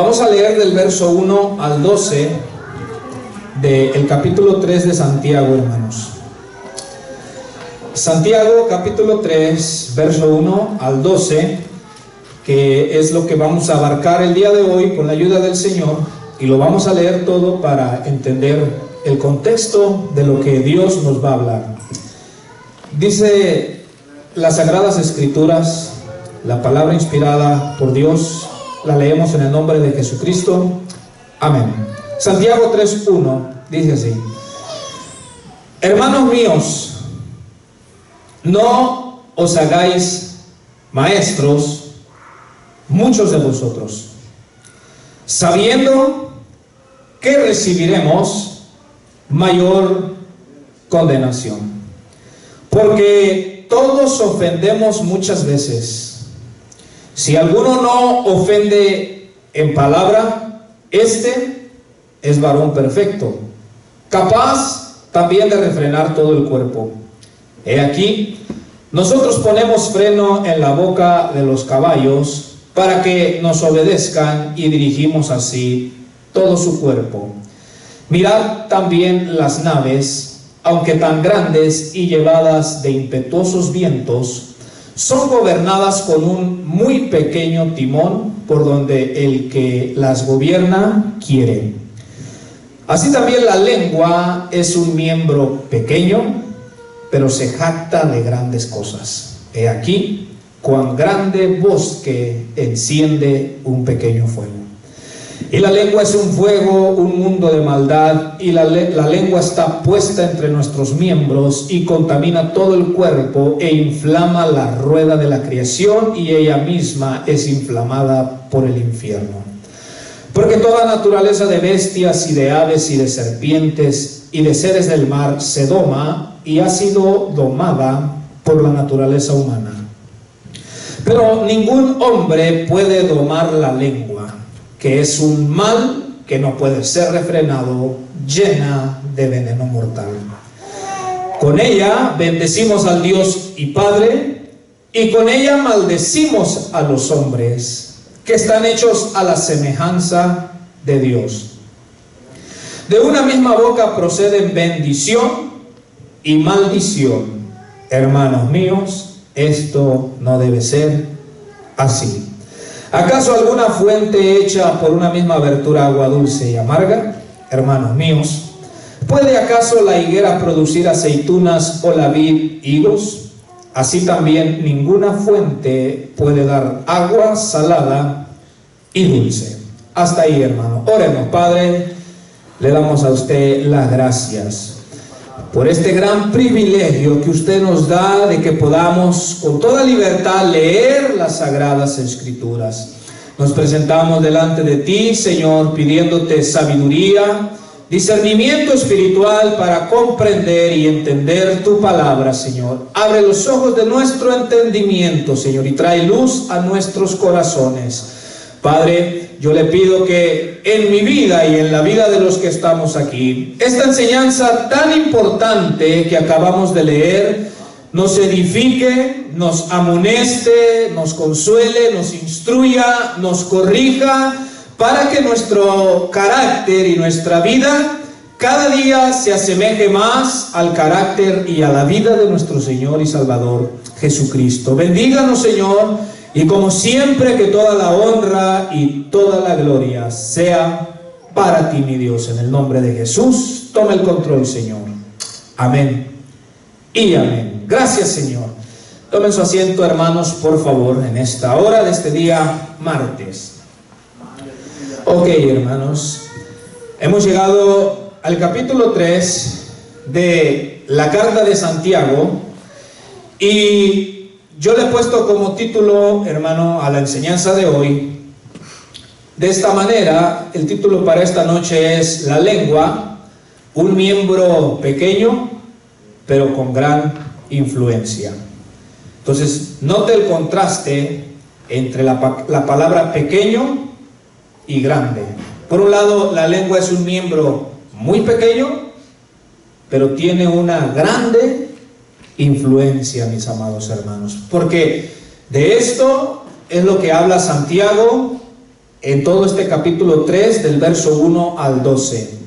Vamos a leer del verso 1 al 12 del capítulo 3 de Santiago, hermanos. Santiago capítulo 3, verso 1 al 12, que es lo que vamos a abarcar el día de hoy con la ayuda del Señor, y lo vamos a leer todo para entender el contexto de lo que Dios nos va a hablar. Dice las Sagradas Escrituras, la palabra inspirada por Dios, la leemos en el nombre de Jesucristo. Amén. Santiago 3:1 dice así: hermanos míos, no os hagáis maestros muchos de vosotros, sabiendo que recibiremos mayor condenación. Porque todos ofendemos muchas veces. Si alguno no ofende en palabra, este es varón perfecto, capaz también de refrenar todo el cuerpo. He aquí, nosotros ponemos freno en la boca de los caballos para que nos obedezcan, y dirigimos así todo su cuerpo. Mirad también las naves, aunque tan grandes y llevadas de impetuosos vientos, son gobernadas con un muy pequeño timón, por donde el que las gobierna quiere. Así también la lengua es un miembro pequeño, pero se jacta de grandes cosas. He aquí cuán grande bosque enciende un pequeño fuego. Y la lengua es un fuego, un mundo de maldad, y la lengua está puesta entre nuestros miembros y contamina todo el cuerpo e inflama la rueda de la creación, y ella misma es inflamada por el infierno. Porque toda naturaleza de bestias y de aves y de serpientes y de seres del mar se doma y ha sido domada por la naturaleza humana. Pero ningún hombre puede domar la lengua, que es un mal que no puede ser refrenado, llena de veneno mortal. Con ella bendecimos al Dios y Padre, y con ella maldecimos a los hombres, que están hechos a la semejanza de Dios. De una misma boca proceden bendición y maldición. Hermanos míos, esto no debe ser así. ¿Acaso alguna fuente hecha por una misma abertura agua dulce y amarga? Hermanos míos, ¿puede acaso la higuera producir aceitunas o la vid higos? Así también ninguna fuente puede dar agua salada y dulce. Hasta ahí, hermano. Oremos. Padre, le damos a usted las gracias por este gran privilegio que usted nos da de que podamos con toda libertad leer las Sagradas Escrituras. Nos presentamos delante de ti, Señor, pidiéndote sabiduría, discernimiento espiritual para comprender y entender tu palabra, Señor. Abre los ojos de nuestro entendimiento, Señor, y trae luz a nuestros corazones. Padre, yo le pido que en mi vida y en la vida de los que estamos aquí, esta enseñanza tan importante que acabamos de leer nos edifique, nos amoneste, nos consuele, nos instruya, nos corrija, para que nuestro carácter y nuestra vida cada día se asemeje más al carácter y a la vida de nuestro Señor y Salvador Jesucristo. Bendíganos, Señor. Y como siempre, que toda la honra y toda la gloria sea para ti, mi Dios. En el nombre de Jesús, toma el control, Señor. Amén y amén. Gracias, Señor. Tomen su asiento, hermanos, por favor, en esta hora de este día martes. Ok, hermanos. Hemos llegado al capítulo 3 de la carta de Santiago, y yo le he puesto como título, hermano, a la enseñanza de hoy, de esta manera. El título para esta noche es: la lengua, un miembro pequeño, pero con gran influencia. Entonces, note el contraste entre la palabra pequeño y grande. Por un lado, la lengua es un miembro muy pequeño, pero tiene una grande influencia, mis amados hermanos, porque de esto es lo que habla Santiago en todo este capítulo 3, del verso 1 al 12.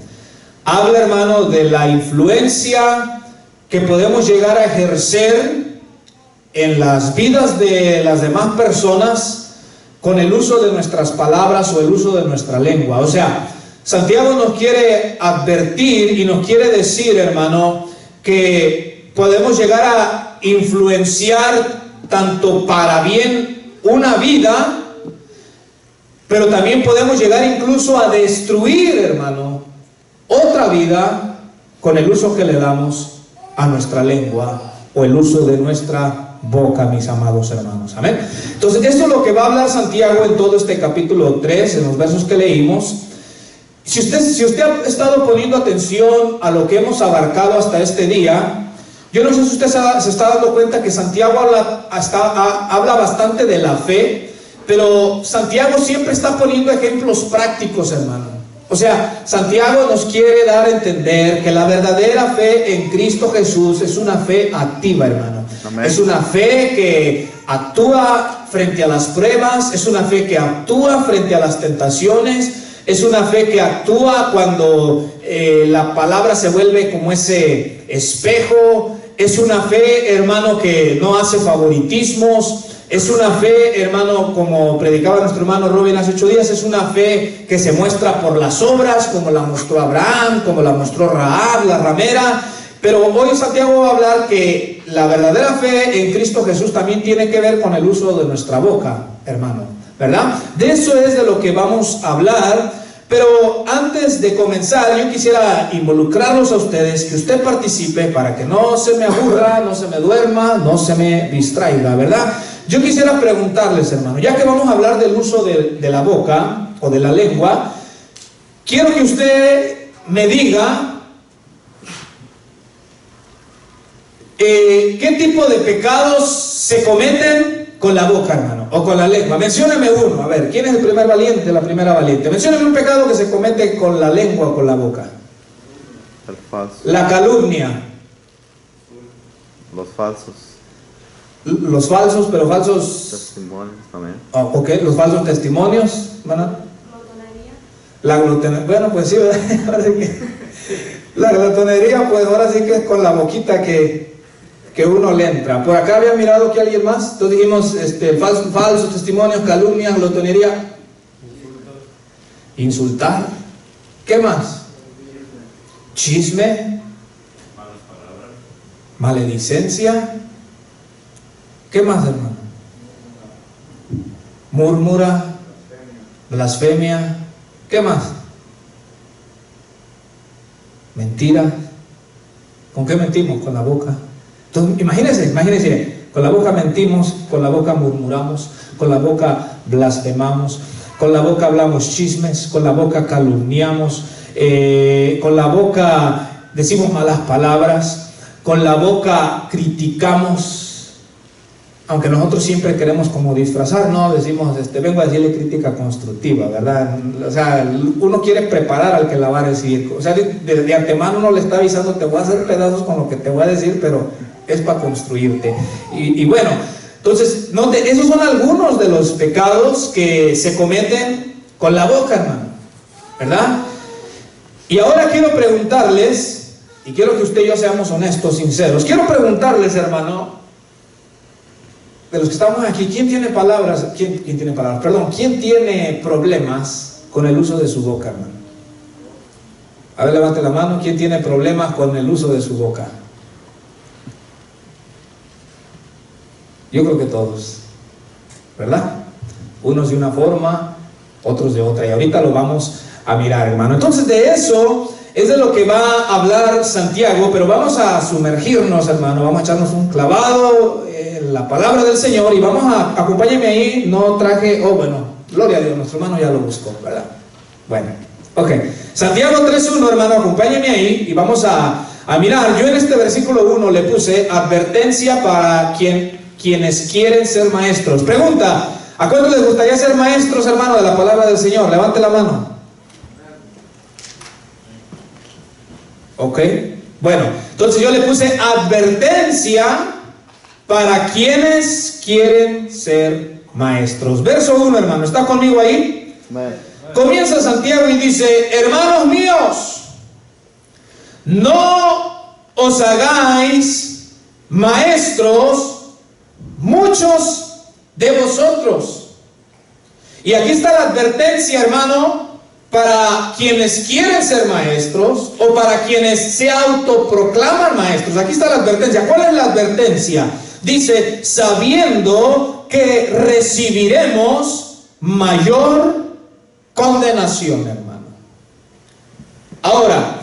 Habla, hermano, de la influencia que podemos llegar a ejercer en las vidas de las demás personas con el uso de nuestras palabras o el uso de nuestra lengua. O sea, Santiago nos quiere advertir y nos quiere decir, hermano, que podemos llegar a influenciar tanto para bien una vida, pero también podemos llegar incluso a destruir, hermano, otra vida con el uso que le damos a nuestra lengua o el uso de nuestra boca, mis amados hermanos. Amén. Entonces, esto es lo que va a hablar Santiago en todo este capítulo 3, en los versos que leímos. Si usted ha estado poniendo atención a lo que hemos abarcado hasta este día, yo no sé si usted se está dando cuenta que Santiago habla bastante de la fe, pero Santiago siempre está poniendo ejemplos prácticos, hermano. O sea, Santiago nos quiere dar a entender que la verdadera fe en Cristo Jesús es una fe activa, hermano. Amén. Es una fe que actúa frente a las pruebas, es una fe que actúa frente a las tentaciones, es una fe que actúa cuando la palabra se vuelve como ese espejo. Es una fe, hermano, que no hace favoritismos. Es una fe, hermano, como predicaba nuestro hermano Robin hace 8 días, es una fe que se muestra por las obras, como la mostró Abraham, como la mostró Rahab, la ramera. Pero hoy Santiago va a hablar que la verdadera fe en Cristo Jesús también tiene que ver con el uso de nuestra boca, hermano, ¿verdad? De eso es de lo que vamos a hablar. Pero antes de comenzar, yo quisiera involucrarlos a ustedes, que usted participe para que no se me aburra, no se me duerma, no se me distraiga, ¿verdad? Yo quisiera preguntarles, hermano, ya que vamos a hablar del uso de la boca o de la lengua, quiero que usted me diga qué tipo de pecados se cometen con la boca, hermano, o con la lengua. Mencióneme uno. A ver, ¿quién es el primer valiente, la primera valiente? Mencióneme un pecado que se comete con la lengua o con la boca. El falso. La calumnia. Los falsos. Los falsos, pero falsos... testimonios también. Oh, ok, los falsos testimonios, ¿verdad? La glotonería. Bueno, pues sí, ¿verdad? Ahora sí que... La glotonería, pues ahora sí que es con la boquita que uno le entra. Por acá había mirado que alguien más. Entonces dijimos falsos testimonios, calumnias, glotonería. Insultar. ¿Qué más? Chisme. Maledicencia. ¿Qué más, hermano? Murmura. Blasfemia. ¿Qué más? Mentira. ¿Con qué mentimos? Con la boca. Entonces, imagínense, con la boca mentimos, con la boca murmuramos, con la boca blasfemamos, con la boca hablamos chismes, con la boca calumniamos, con la boca decimos malas palabras, con la boca criticamos, aunque nosotros siempre queremos como disfrazar, no, decimos, vengo a decirle crítica constructiva, ¿verdad? O sea, uno quiere preparar al que la va a recibir, o sea, de antemano uno le está avisando, te voy a hacer pedazos con lo que te voy a decir, pero es para construirte. Y bueno, entonces, esos son algunos de los pecados que se cometen con la boca, hermano, ¿verdad? Y ahora quiero preguntarles, y quiero que usted y yo seamos honestos, sinceros, quiero preguntarles, hermano, de los que estamos aquí, ¿quién tiene palabras? ¿Quién tiene palabras? Perdón, ¿quién tiene problemas con el uso de su boca, hermano? A ver, levante la mano. ¿Quién tiene problemas con el uso de su boca? Yo creo que todos, ¿verdad? Unos de una forma, otros de otra. Y ahorita lo vamos a mirar, hermano. Entonces, de eso es de lo que va a hablar Santiago, pero vamos a sumergirnos, hermano. Vamos a echarnos un clavado en la palabra del Señor y vamos a, acompáñenme ahí. No traje, bueno, gloria a Dios, nuestro hermano ya lo buscó, ¿verdad? Bueno, ok. Santiago 3:1, hermano, acompáñenme ahí y vamos a mirar. Yo en este versículo 1 le puse advertencia para quienes quieren ser maestros. Pregunta, ¿a cuántos les gustaría ser maestros, hermano, de la palabra del Señor? Levante la mano. Ok, bueno, entonces yo le puse advertencia para quienes quieren ser maestros. Verso 1, hermano, ¿está conmigo ahí? Amén. Comienza Santiago y dice: hermanos míos, no os hagáis maestros muchos de vosotros. Y aquí está la advertencia, hermano, para quienes quieren ser maestros o para quienes se autoproclaman maestros. Aquí está la advertencia. ¿Cuál es la advertencia? Dice: sabiendo que recibiremos mayor condenación, hermano. Ahora,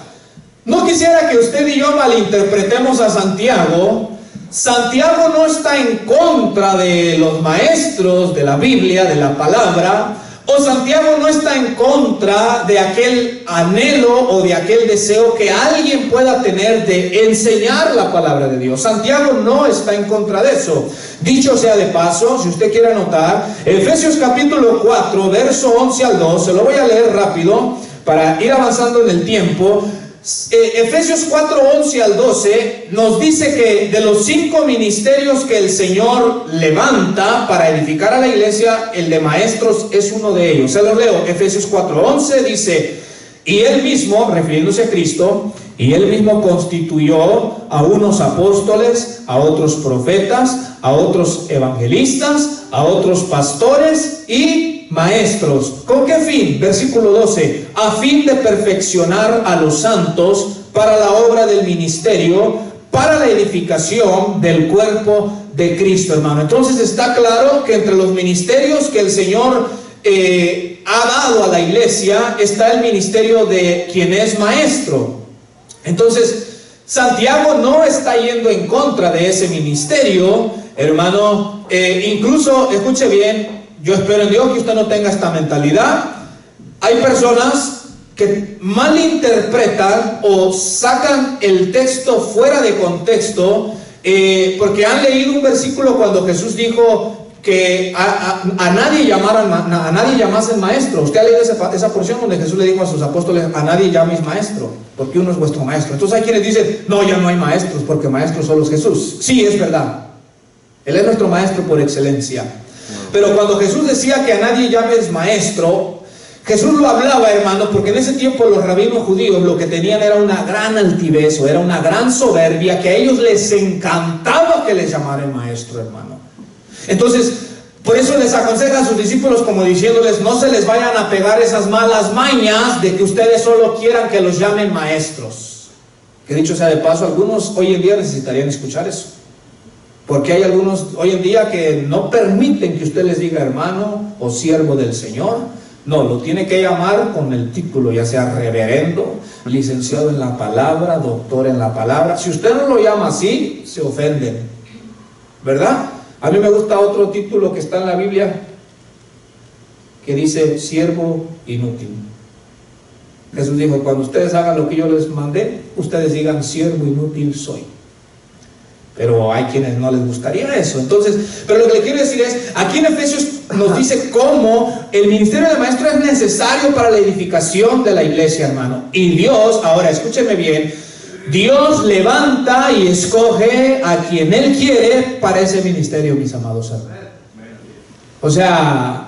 no quisiera que usted y yo malinterpretemos a Santiago. Santiago no está en contra de los maestros de la Biblia, de la palabra, o Santiago no está en contra de aquel anhelo o de aquel deseo que alguien pueda tener de enseñar la palabra de Dios. Santiago no está en contra de eso. Dicho sea de paso, si usted quiere anotar, Efesios capítulo 4, verso 11 al 12, lo voy a leer rápido para ir avanzando en el tiempo. Efesios 4, 11 al 12 nos dice que de los 5 ministerios que el Señor levanta para edificar a la iglesia, el de maestros es uno de ellos. Se los leo. Efesios 4, 11 dice: y Él mismo, refiriéndose a Cristo, y Él mismo constituyó a unos apóstoles, a otros profetas, a otros evangelistas, a otros pastores y maestros. ¿Con qué fin? Versículo 12: a fin de perfeccionar a los santos para la obra del ministerio, para la edificación del cuerpo de Cristo, hermano. Entonces está claro que entre los ministerios que el Señor ha dado a la iglesia está el ministerio de quien es maestro. Entonces Santiago no está yendo en contra de ese ministerio, hermano. Incluso, escuche bien, yo espero en Dios que usted no tenga esta mentalidad. Hay personas que malinterpretan o sacan el texto fuera de contexto, porque han leído un versículo cuando Jesús dijo que a nadie llamasen maestro. Usted ha leído esa porción donde Jesús le dijo a sus apóstoles: a nadie llaméis maestro, porque uno es vuestro maestro. Entonces hay quienes dicen: no, ya no hay maestros, porque maestro solo es Jesús. Sí, es verdad, Él es nuestro maestro por excelencia. Pero cuando Jesús decía que a nadie llames maestro, Jesús lo hablaba, hermano, porque en ese tiempo los rabinos judíos lo que tenían era una gran altivez, o era una gran soberbia, que a ellos les encantaba que les llamaran maestro, hermano. Entonces, por eso les aconseja a sus discípulos como diciéndoles: no se les vayan a pegar esas malas mañas de que ustedes solo quieran que los llamen maestros. Que dicho sea de paso, algunos hoy en día necesitarían escuchar eso. Porque hay algunos hoy en día que no permiten que usted les diga hermano o siervo del Señor. No, lo tiene que llamar con el título, ya sea reverendo, licenciado en la palabra, doctor en la palabra. Si usted no lo llama así, se ofenden, ¿verdad? A mí me gusta otro título que está en la Biblia, que dice siervo inútil. Jesús dijo: cuando ustedes hagan lo que yo les mandé, ustedes digan: siervo inútil soy. Pero hay quienes no les gustaría eso. Entonces, pero lo que le quiero decir es, aquí en Efesios nos dice cómo el ministerio de maestro es necesario para la edificación de la iglesia, hermano. Y Dios, ahora escúcheme bien, Dios levanta y escoge a quien Él quiere para ese ministerio, mis amados hermanos. O sea,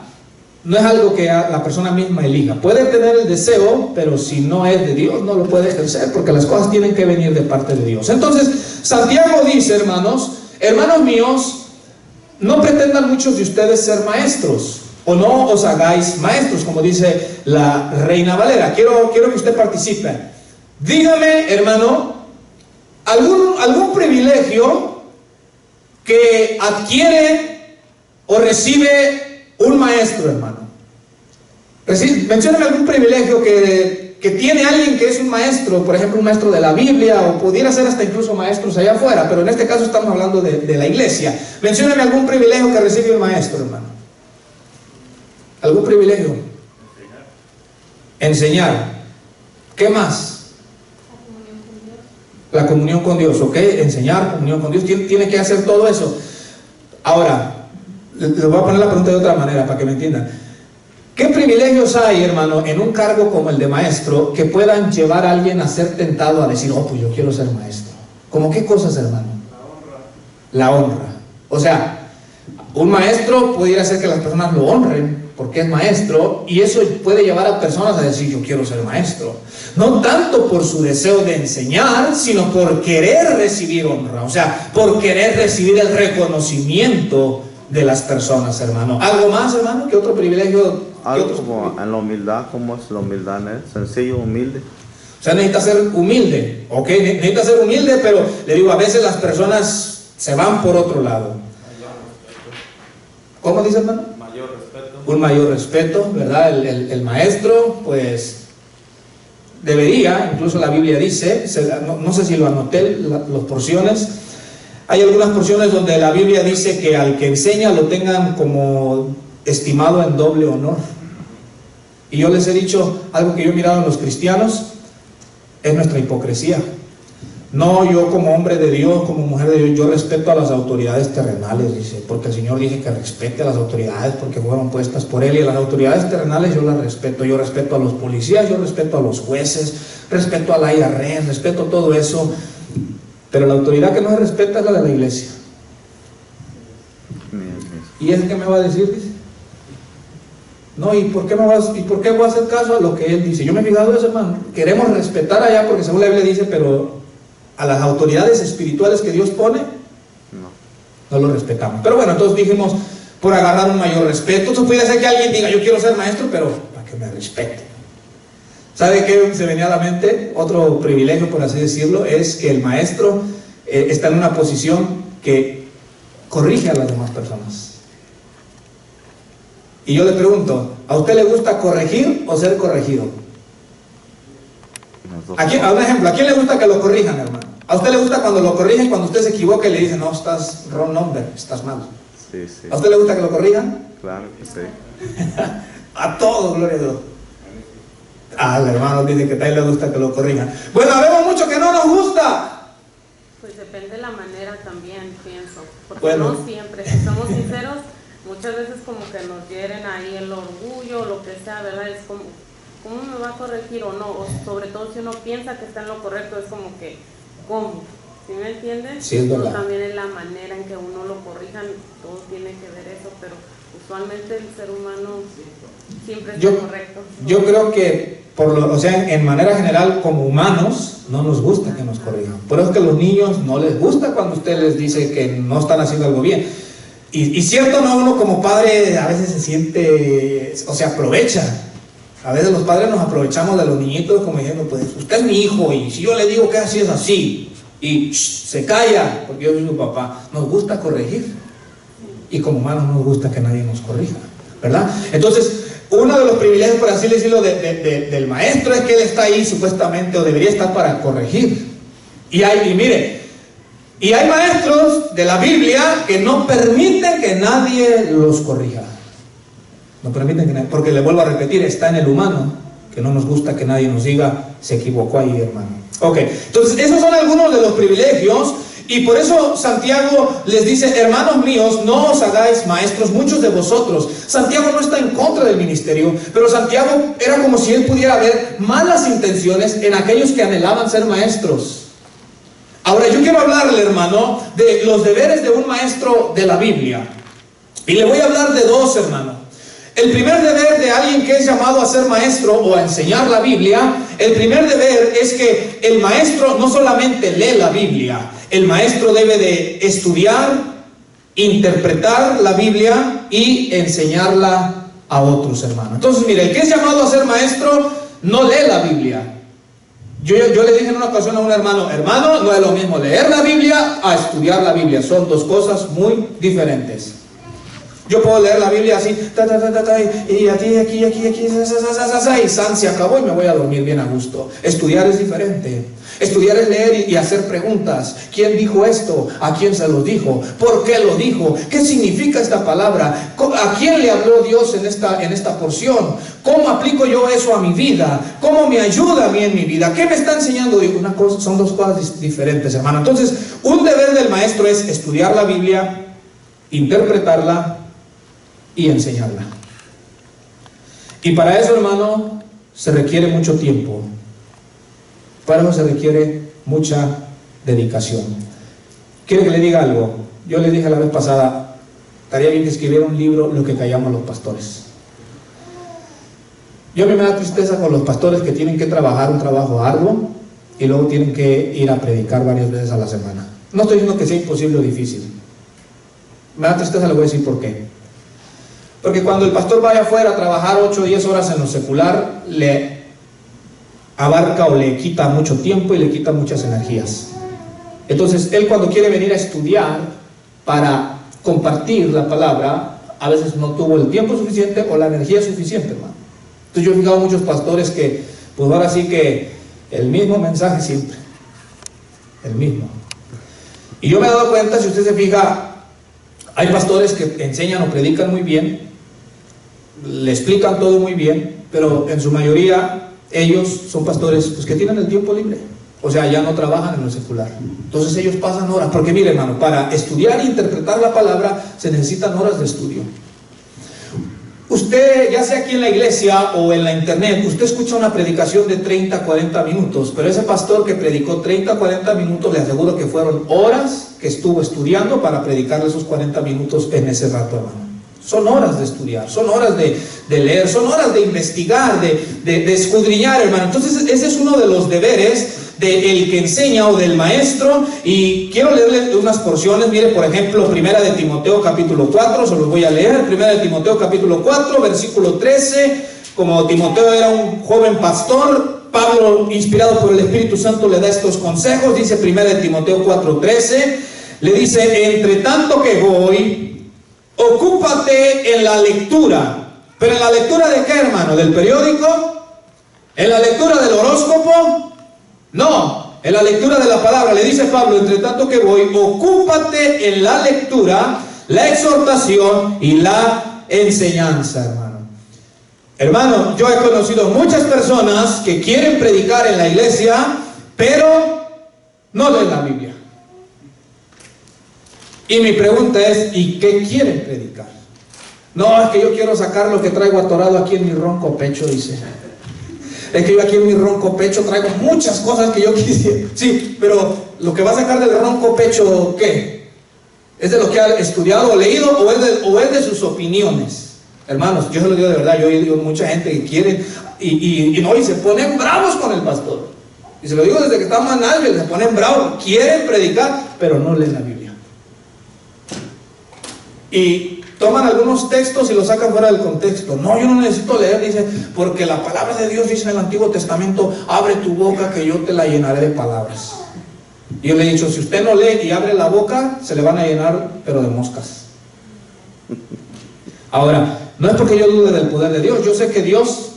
no es algo que la persona misma elija. Puede tener el deseo, pero si no es de Dios, no lo puede ejercer, porque las cosas tienen que venir de parte de Dios. Entonces, Santiago dice, hermanos míos, no pretendan muchos de ustedes ser maestros, o no os hagáis maestros, como dice la Reina Valera. Quiero que usted participe. Dígame, hermano, algún privilegio que adquiere o recibe un maestro, hermano. Mencióname algún privilegio que tiene alguien que es un maestro, por ejemplo un maestro de la Biblia, o pudiera ser hasta incluso maestros allá afuera, pero en este caso estamos hablando de la iglesia. Mencióname algún privilegio que recibe un maestro, hermano. ¿Algún privilegio? Enseñar. ¿Qué más? La comunión con Dios, ¿ok? Enseñar, comunión con Dios, tiene que hacer todo eso. Ahora, les voy a poner la pregunta de otra manera para que me entiendan. ¿Qué privilegios hay, hermano, en un cargo como el de maestro que puedan llevar a alguien a ser tentado a decir: oh, pues yo quiero ser maestro? ¿Cómo qué cosas, hermano? La honra. O sea, un maestro pudiera hacer que las personas lo honren porque es maestro, y eso puede llevar a personas a decir, yo quiero ser maestro. No tanto por su deseo de enseñar, sino por querer recibir honra, o sea, por querer recibir el reconocimiento de las personas, hermano. ¿Algo más, hermano? ¿Qué otro privilegio? Algo como en la humildad, ¿cómo es la humildad en él? Sencillo, humilde. O sea, necesita ser humilde, ¿ok? Necesita ser humilde, pero le digo, a veces las personas se van por otro lado. ¿Cómo dice, hermano? Mayor respeto. Un mayor respeto, ¿verdad? El maestro, pues, debería, incluso la Biblia dice, no sé si lo anoté, las porciones, hay algunas porciones donde la Biblia dice que al que enseña lo tengan como estimado en doble honor. Y yo les he dicho, algo que yo he mirado en los cristianos, es nuestra hipocresía. No, yo como hombre de Dios, como mujer de Dios, yo respeto a las autoridades terrenales, dice, porque el Señor dice que respete a las autoridades porque fueron puestas por Él, y a las autoridades terrenales yo las respeto. Yo respeto a los policías, yo respeto a los jueces, respeto al IRS, respeto todo eso, pero la autoridad que no se respeta es la de la iglesia. ¿Y él qué me va a decir? Dice, no, ¿y por qué voy a hacer caso a lo que él dice? Yo me he fijado eso, hermano. Queremos respetar allá porque según la Biblia dice, pero a las autoridades espirituales que Dios pone, no lo respetamos. Pero bueno, entonces dijimos, por agarrar un mayor respeto. Entonces puede ser que alguien diga, yo quiero ser maestro, pero para que me respete. ¿Sabe qué se venía a la mente? Otro privilegio, por así decirlo, es que el maestro está en una posición que corrige a las demás personas. Y yo le pregunto, ¿a usted le gusta corregir o ser corregido? A un ejemplo, ¿a quién le gusta que lo corrijan, hermano? ¿A usted le gusta cuando lo corrigen, cuando usted se equivoca y le dicen, no, estás wrong number, estás mal? Sí, sí. ¿A usted le gusta que lo corrijan? Claro que sí. A todos, gloria a Dios. Al hermano dice que a él le gusta que lo corrijan. Bueno, vemos mucho que no nos gusta. Pues depende de la manera también, pienso. Porque Bueno. no siempre, si somos sinceros, muchas veces como que nos hieren ahí el orgullo, lo que sea, ¿verdad? Es como, ¿cómo me va a corregir o no? O sobre todo si uno piensa que está en lo correcto, es como que, ¿cómo? ¿Sí me entienden? Sí, es verdad. Pero también es la manera en que uno lo corrijan, todo tiene que ver eso, pero usualmente el ser humano siempre está correcto. Yo creo que, o sea, en manera general, como humanos, no nos gusta que nos corrijan. Por eso es que a los niños no les gusta cuando usted les dice que no están haciendo algo bien. Y cierto, no, uno como padre a veces se siente, o sea, aprovecha. A veces los padres nos aprovechamos de los niñitos como diciendo, pues usted es mi hijo y si yo le digo que así es así, y se calla porque yo soy su papá. Nos gusta corregir y como humanos no nos gusta que nadie nos corrija, ¿verdad? Entonces, uno de los privilegios, por así decirlo, del maestro es que él está ahí supuestamente, o debería estar para corregir. Y hay maestros de la Biblia que no permiten que nadie los corrija. No permiten que nadie, porque le vuelvo a repetir, está en el humano, que no nos gusta que nadie nos diga, se equivocó ahí, hermano. Ok, entonces esos son algunos de los privilegios. Y por eso Santiago les dice, hermanos míos, no os hagáis maestros muchos de vosotros. Santiago no está en contra del ministerio, pero Santiago era como si él pudiera ver malas intenciones en aquellos que anhelaban ser maestros. Ahora yo quiero hablarle, hermano, de los deberes de un maestro de la Biblia. Y le voy a hablar de dos, hermano. El primer deber de alguien que es llamado a ser maestro o a enseñar la Biblia, el primer deber es que el maestro no solamente lee la Biblia, el maestro debe de estudiar, interpretar la Biblia y enseñarla a otros, hermanos. Entonces, mire, el que es llamado a ser maestro no lee la Biblia. Yo le dije en una ocasión a un hermano, no es lo mismo leer la Biblia a estudiar la Biblia, son dos cosas muy diferentes. Yo puedo leer la Biblia así, y aquí, y se acabó y me voy a dormir bien a gusto. Estudiar es diferente. Estudiar es leer y hacer preguntas. ¿Quién dijo esto? ¿A quién se lo dijo? ¿Por qué lo dijo? ¿Qué significa esta palabra? ¿A quién le habló Dios en esta porción? ¿Cómo aplico yo eso a mi vida? ¿Cómo me ayuda a mí en mi vida? ¿Qué me está enseñando? Son dos cosas diferentes, hermano. Entonces, un deber del maestro es estudiar la Biblia, interpretarla y enseñarla. Y para eso, hermano, se requiere mucho tiempo. Para eso se requiere mucha dedicación. ¿Quiere que le diga algo? Yo le dije la vez pasada, estaría bien que escribiera un libro, lo que callamos los pastores. Yo a mí me da tristeza con los pastores que tienen que trabajar un trabajo arduo y luego tienen que ir a predicar varias veces a la semana. No estoy diciendo que sea imposible o difícil. Me da tristeza, le voy a decir por qué. Porque cuando el pastor vaya afuera a trabajar 8 o 10 horas en lo secular, le abarca o le quita mucho tiempo y le quita muchas energías. Entonces, él cuando quiere venir a estudiar para compartir la palabra, a veces no tuvo el tiempo suficiente o la energía suficiente, hermano. Entonces yo he fijado muchos pastores que, pues ahora sí que el mismo mensaje siempre, el mismo. Y yo me he dado cuenta, si usted se fija, hay pastores que enseñan o predican muy bien, le explican todo muy bien, pero en su mayoría ellos son pastores pues, que tienen el tiempo libre. O sea, ya no trabajan en lo secular. Entonces ellos pasan horas, porque mire hermano, para estudiar e interpretar la palabra se necesitan horas de estudio. Usted, ya sea aquí en la iglesia o en la internet, usted escucha una predicación de 30, 40 minutos, pero ese pastor que predicó 30, 40 minutos, le aseguro que fueron horas que estuvo estudiando para predicarle esos 40 minutos en ese rato, hermano. Son horas de estudiar, son horas de leer, son horas de investigar, de escudriñar, hermano. Entonces ese es uno de los deberes del que enseña o del maestro. Y quiero leerle unas porciones. Mire, por ejemplo, Primera de Timoteo capítulo 4, se los voy a leer. Primera de Timoteo capítulo 4, versículo 13. Como Timoteo era un joven pastor, Pablo, inspirado por el Espíritu Santo, le da estos consejos. Dice Primera de Timoteo 4:13, le dice: entre tanto que voy, ocúpate en la lectura. ¿Pero en la lectura de qué, hermano? ¿Del periódico? ¿En la lectura del horóscopo? No, en la lectura de la palabra. Le dice Pablo: entre tanto que voy, ocúpate en la lectura, la exhortación y la enseñanza, hermano. Hermano, yo he conocido muchas personas que quieren predicar en la iglesia, pero no leen la Biblia. Y mi pregunta es: ¿y qué quieren predicar? No, es que yo quiero sacar lo que traigo atorado aquí en mi ronco pecho, dice. Es que yo aquí en mi ronco pecho traigo muchas cosas que yo quisiera. Sí, pero lo que va a sacar del ronco pecho, ¿qué? ¿Es de lo que ha estudiado o leído o es de sus opiniones? Hermanos, yo se lo digo de verdad, yo he oído mucha gente que quiere y se ponen bravos con el pastor. Y se lo digo desde que estamos en Nashville, se ponen bravos, quieren predicar, pero no leen la Biblia. Y toman algunos textos y los sacan fuera del contexto. No, yo no necesito leer, dice, porque la palabra de Dios dice en el Antiguo Testamento: abre tu boca que yo te la llenaré de palabras. Y yo le he dicho: si usted no lee y abre la boca, se le van a llenar, pero de moscas. Ahora, no es porque yo dude del poder de Dios, yo sé que Dios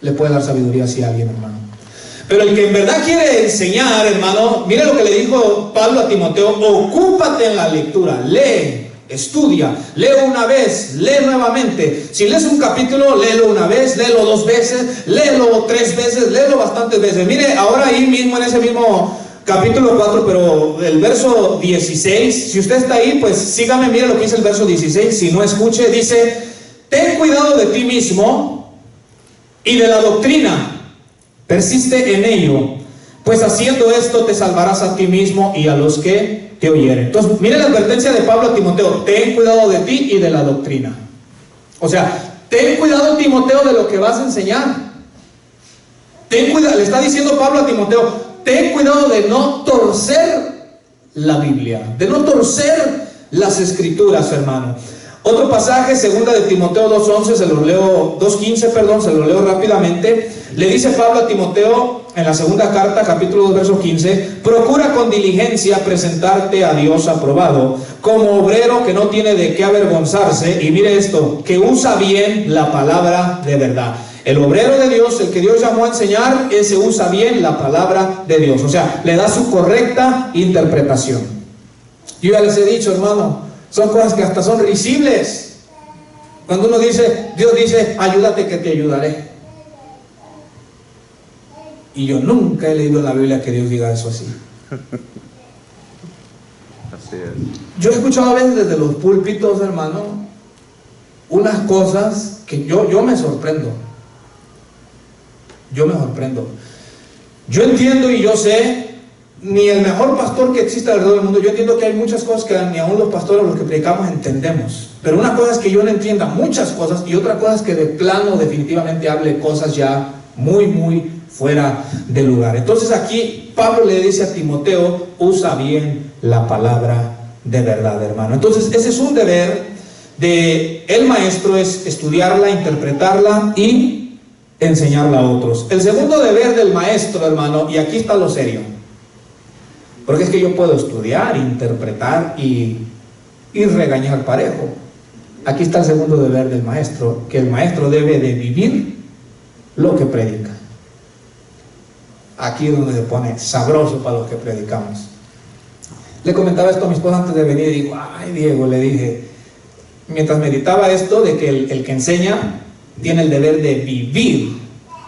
le puede dar sabiduría así a alguien, hermano. Pero el que en verdad quiere enseñar, hermano, mire lo que le dijo Pablo a Timoteo: ocúpate en la lectura, lee. Estudia, lee una vez, lee nuevamente. Si lees un capítulo, léelo una vez, léelo 2 veces, léelo 3 veces, léelo bastantes veces. Mire, ahora ahí mismo en ese mismo capítulo 4, pero el verso 16, si usted está ahí, pues sígame, mire lo que dice el verso 16. Si no, escuche, dice: ten cuidado de ti mismo y de la doctrina, persiste en ello, pues haciendo esto te salvarás a ti mismo y a los que te oyeren. Entonces, mire la advertencia de Pablo a Timoteo: ten cuidado de ti y de la doctrina. O sea, ten cuidado, Timoteo, de lo que vas a enseñar. Ten cuidado, le está diciendo Pablo a Timoteo: ten cuidado de no torcer la Biblia, de no torcer las escrituras, hermano. Otro pasaje, segunda de Timoteo 2:11, se lo leo, 2:15, perdón, se lo leo rápidamente. Le dice Pablo a Timoteo en la segunda carta, capítulo 2, verso 15: procura con diligencia presentarte a Dios aprobado, como obrero que no tiene de qué avergonzarse, y mire esto, que usa bien la palabra de verdad. El obrero de Dios, el que Dios llamó a enseñar, ese usa bien la palabra de Dios, o sea, le da su correcta interpretación. Yo ya les he dicho, hermano, son cosas que hasta son risibles. Cuando uno dice, Dios dice: ayúdate que te ayudaré. Y yo nunca he leído en la Biblia que Dios diga eso así. Así es. Yo he escuchado a veces desde los púlpitos, hermano, unas cosas que yo me sorprendo. Yo me sorprendo. Yo entiendo y yo sé ni el mejor pastor que exista alrededor del mundo. Yo entiendo que hay muchas cosas que ni aún los pastores, los que predicamos, entendemos. Pero una cosa es que yo no entienda muchas cosas y otra cosa es que de plano definitivamente hable cosas ya muy fuera de lugar. Entonces aquí Pablo le dice a Timoteo, usa bien la palabra de verdad, hermano. Entonces ese es un deber de el maestro, es estudiarla, interpretarla y enseñarla a otros. El segundo deber del maestro, hermano, y aquí está lo serio, porque es que yo puedo estudiar, interpretar y regañar parejo. Aquí está el segundo deber del maestro, que el maestro debe de vivir lo que predica. Aquí es donde se pone sabroso para los que predicamos. Le comentaba esto a mi esposa antes de venir y digo, ay Diego, le dije, mientras meditaba esto de que el que enseña tiene el deber de vivir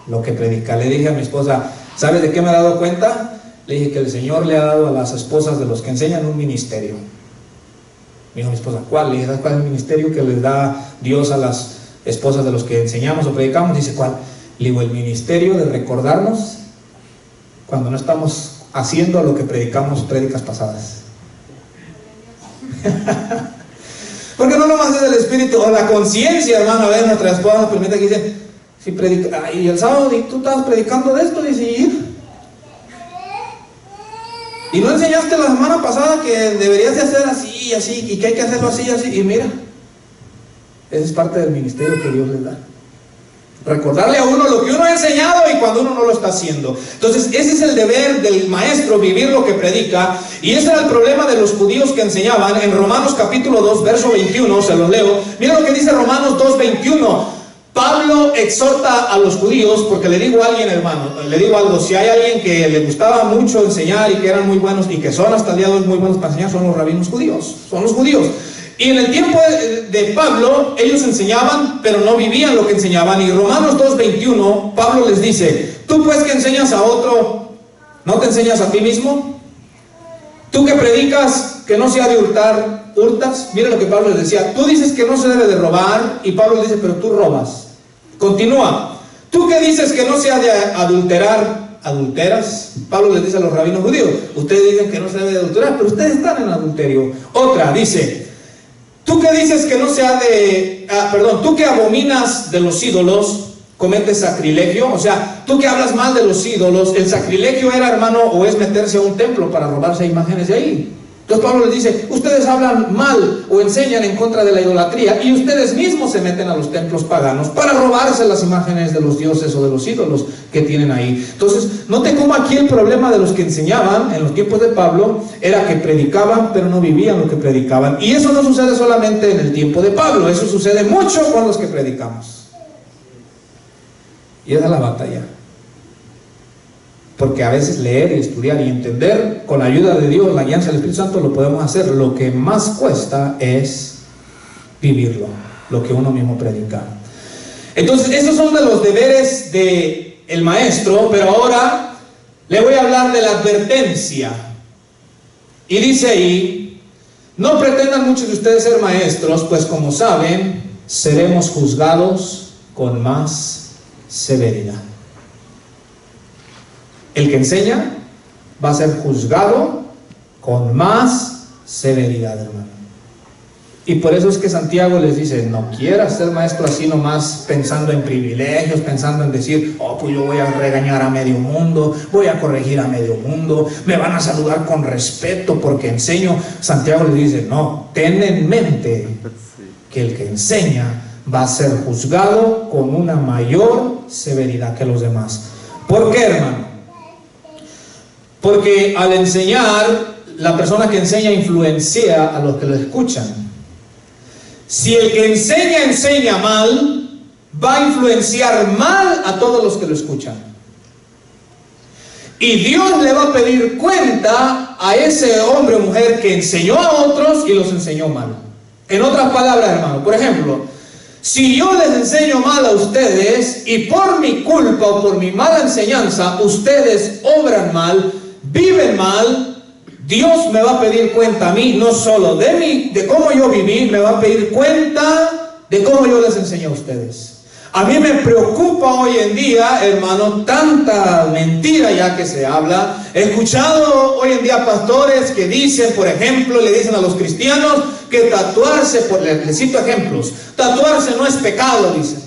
lo que predica. Le dije a mi esposa, ¿sabes de qué me he dado cuenta? Le dije que el Señor le ha dado a las esposas de los que enseñan un ministerio. Me dijo mi esposa, ¿cuál? Le dije, ¿cuál es el ministerio que les da Dios a las esposas de los que enseñamos o predicamos? Dice, ¿cuál? Le digo, el ministerio de recordarnos cuando no estamos haciendo lo que predicamos prédicas pasadas. Porque no nomás es el espíritu o la conciencia, hermano. A ver, nuestra esposa nos permite que dice, si predica, y el sábado tú estabas predicando de esto, dice, y no enseñaste la semana pasada que deberías de hacer así y así, y que hay que hacerlo así y así, y mira, esa es parte del ministerio que Dios les da. Recordarle a uno lo que uno ha enseñado y cuando uno no lo está haciendo. Entonces ese es el deber del maestro, vivir lo que predica. Y ese era el problema de los judíos que enseñaban. En Romanos capítulo 2 verso 21, se los leo. Mira lo que dice Romanos 2:21. Pablo exhorta a los judíos, porque le digo a alguien, hermano, le digo algo, si hay alguien que le gustaba mucho enseñar y que eran muy buenos y que son hasta el día de hoy muy buenos para enseñar, son los rabinos judíos, son los judíos. Y en el tiempo de Pablo, ellos enseñaban, pero no vivían lo que enseñaban. Y Romanos 2:21, Pablo les dice, tú pues que enseñas a otro, ¿no te enseñas a ti mismo? Tú que predicas que no se ha de hurtar, ¿hurtas? Mira lo que Pablo les decía, tú dices que no se debe de robar, y Pablo dice, pero tú robas. Continúa, tú que dices que no se ha de adulterar, ¿adulteras? Pablo les dice a los rabinos judíos, ustedes dicen que no se debe de adulterar, pero ustedes están en adulterio. Otra dice, tú que dices que no se ha de, tú que abominas de los ídolos, cometes sacrilegio. O sea, tú que hablas mal de los ídolos, el sacrilegio era, hermano, o es meterse a un templo para robarse imágenes de ahí. Entonces Pablo les dice, ustedes hablan mal o enseñan en contra de la idolatría y ustedes mismos se meten a los templos paganos para robarse las imágenes de los dioses o de los ídolos que tienen ahí. Entonces, note cómo aquí el problema de los que enseñaban en los tiempos de Pablo era que predicaban pero no vivían lo que predicaban. Y eso no sucede solamente en el tiempo de Pablo, eso sucede mucho con los que predicamos. Y esa es la batalla. Porque a veces leer y estudiar y entender con la ayuda de Dios, la guianza del Espíritu Santo, lo podemos hacer. Lo que más cuesta es vivirlo, lo que uno mismo predica. Entonces, esos son de los deberes del maestro, pero ahora le voy a hablar de la advertencia. Y dice ahí, no pretendan muchos de ustedes ser maestros, pues como saben, seremos juzgados con más severidad. El que enseña va a ser juzgado con más severidad, hermano. Y por eso es que Santiago les dice, no quieras ser maestro así nomás pensando en privilegios, pensando en decir, oh, pues yo voy a regañar a medio mundo, voy a corregir a medio mundo, me van a saludar con respeto porque enseño. Santiago les dice, no, ten en mente que el que enseña va a ser juzgado con una mayor severidad que los demás. ¿Por qué, hermano? Porque al enseñar, la persona que enseña influencia a los que lo escuchan. Si el que enseña mal, va a influenciar mal a todos los que lo escuchan. Y Dios le va a pedir cuenta a ese hombre o mujer que enseñó a otros y los enseñó mal. En otras palabras, hermano, por ejemplo, si yo les enseño mal a ustedes y por mi culpa o por mi mala enseñanza, ustedes obran mal, viven mal, Dios me va a pedir cuenta a mí, no solo de cómo yo viví, me va a pedir cuenta de cómo yo les enseñé a ustedes. A mí me preocupa hoy en día, hermano, tanta mentira ya que se habla. He escuchado hoy en día pastores que dicen, por ejemplo, le dicen a los cristianos que tatuarse, les cito ejemplos, tatuarse no es pecado, dicen,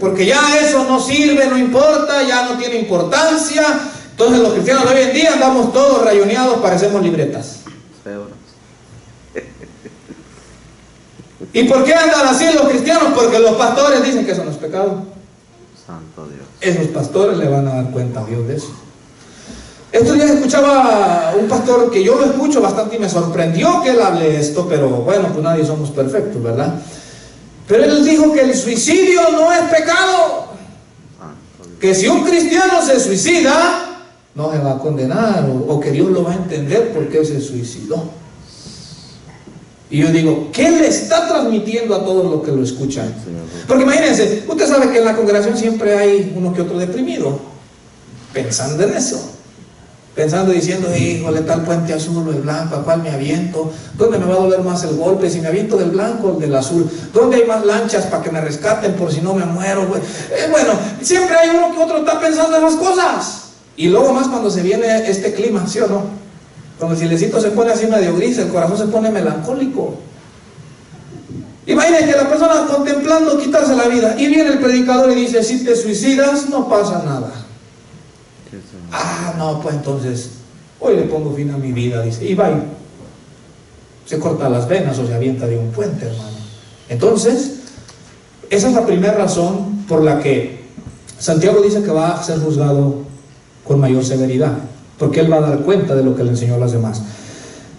porque ya eso no sirve, no importa, ya no tiene importancia. Entonces los cristianos de hoy en día andamos todos rayoneados, parecemos libretas. ¿Y por qué andan así los cristianos? Porque los pastores dicen que eso no es pecado. Santo Dios. Esos pastores le van a dar cuenta a Dios de eso. Estos días escuchaba un pastor que yo lo escucho bastante y me sorprendió que él hable esto, pero bueno, pues nadie somos perfectos, ¿verdad? Pero él dijo que el suicidio no es pecado. Que si un cristiano se suicida, no se va a condenar, o que Dios lo va a entender por qué se suicidó. Y yo digo, ¿qué le está transmitiendo a todos los que lo escuchan? Porque imagínense, usted sabe que en la congregación siempre hay uno que otro deprimido, pensando en eso, pensando, diciendo, híjole, tal puente azul o el blanco, ¿a cuál me aviento? ¿Dónde me va a doler más el golpe? Si me aviento del blanco o del azul. ¿Dónde hay más lanchas para que me rescaten por si no me muero? Bueno, siempre hay uno que otro está pensando en las cosas. Y luego más cuando se viene este clima, ¿sí o no? Cuando el cielecito se pone así medio gris, el corazón se pone melancólico. Imagínense que la persona contemplando quitarse la vida, y viene el predicador y dice, si te suicidas no pasa nada. Ah, no, pues entonces hoy le pongo fin a mi vida, dice, y va y se corta las venas o se avienta de un puente, hermano. Entonces, esa es la primera razón por la que Santiago dice que va a ser juzgado con mayor severidad, porque él va a dar cuenta de lo que le enseñó a los demás.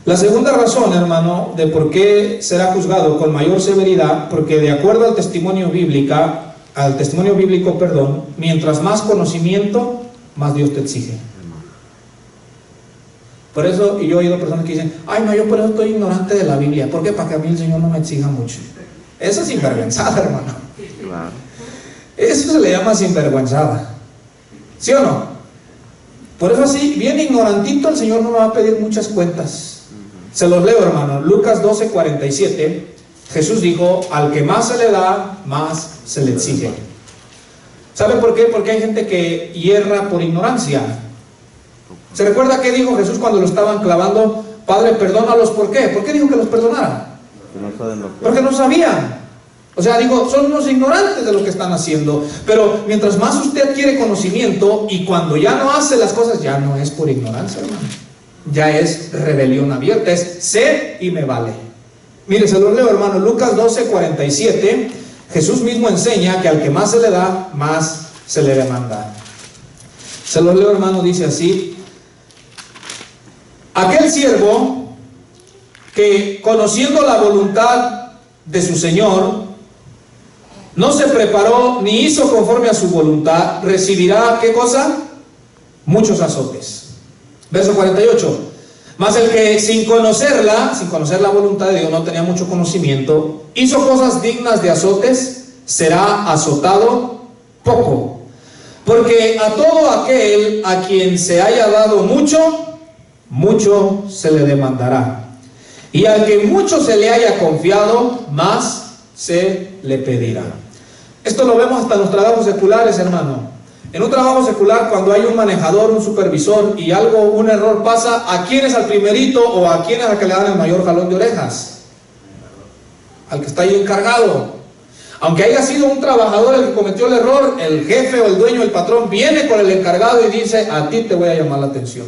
La segunda razón, hermano, de por qué será juzgado con mayor severidad, porque de acuerdo al testimonio bíblico, mientras más conocimiento, más Dios te exige. Por eso, y yo he oído personas que dicen, ay no, yo por eso estoy ignorante de la Biblia. ¿Por qué? Para que a mí el Señor no me exija mucho. Eso es sinvergüenzada, hermano. Claro. Eso se le llama sinvergüenzada. ¿Sí o no? Por eso así, bien ignorantito, el Señor no me va a pedir muchas cuentas. Se los leo, hermano. Lucas 12:47. Jesús dijo, al que más se le da, más se le exige. ¿Saben por qué? Porque hay gente que hierra por ignorancia. ¿Se recuerda qué dijo Jesús cuando lo estaban clavando? Padre, perdónalos, ¿por qué? ¿Por qué dijo que los perdonara? Porque no sabían. O sea, digo, son unos ignorantes de lo que están haciendo. Pero mientras más usted adquiere conocimiento, y cuando ya no hace las cosas, ya no es por ignorancia, hermano. Ya es rebelión abierta, es sé y me vale. Mire, se lo leo, hermano. Lucas 12:47. Jesús mismo enseña que al que más se le da, más se le demanda. Se lo leo, hermano, dice así: aquel siervo que, conociendo la voluntad de su Señor, no se preparó ni hizo conforme a su voluntad, recibirá, ¿qué cosa? Muchos azotes. Verso 48. Mas el que sin conocer la voluntad de Dios, no tenía mucho conocimiento, hizo cosas dignas de azotes, será azotado poco. Porque a todo aquel a quien se haya dado mucho, mucho se le demandará. Y al que mucho se le haya confiado, más se le pedirá. Esto lo vemos hasta en los trabajos seculares, hermano. En un trabajo secular, cuando hay un manejador, un supervisor, y un error pasa, ¿a quién es al primerito o a quién es al que le dan el mayor jalón de orejas? Al que está ahí encargado. Aunque haya sido un trabajador el que cometió el error, el jefe o el dueño, el patrón, viene con el encargado y dice, a ti te voy a llamar la atención.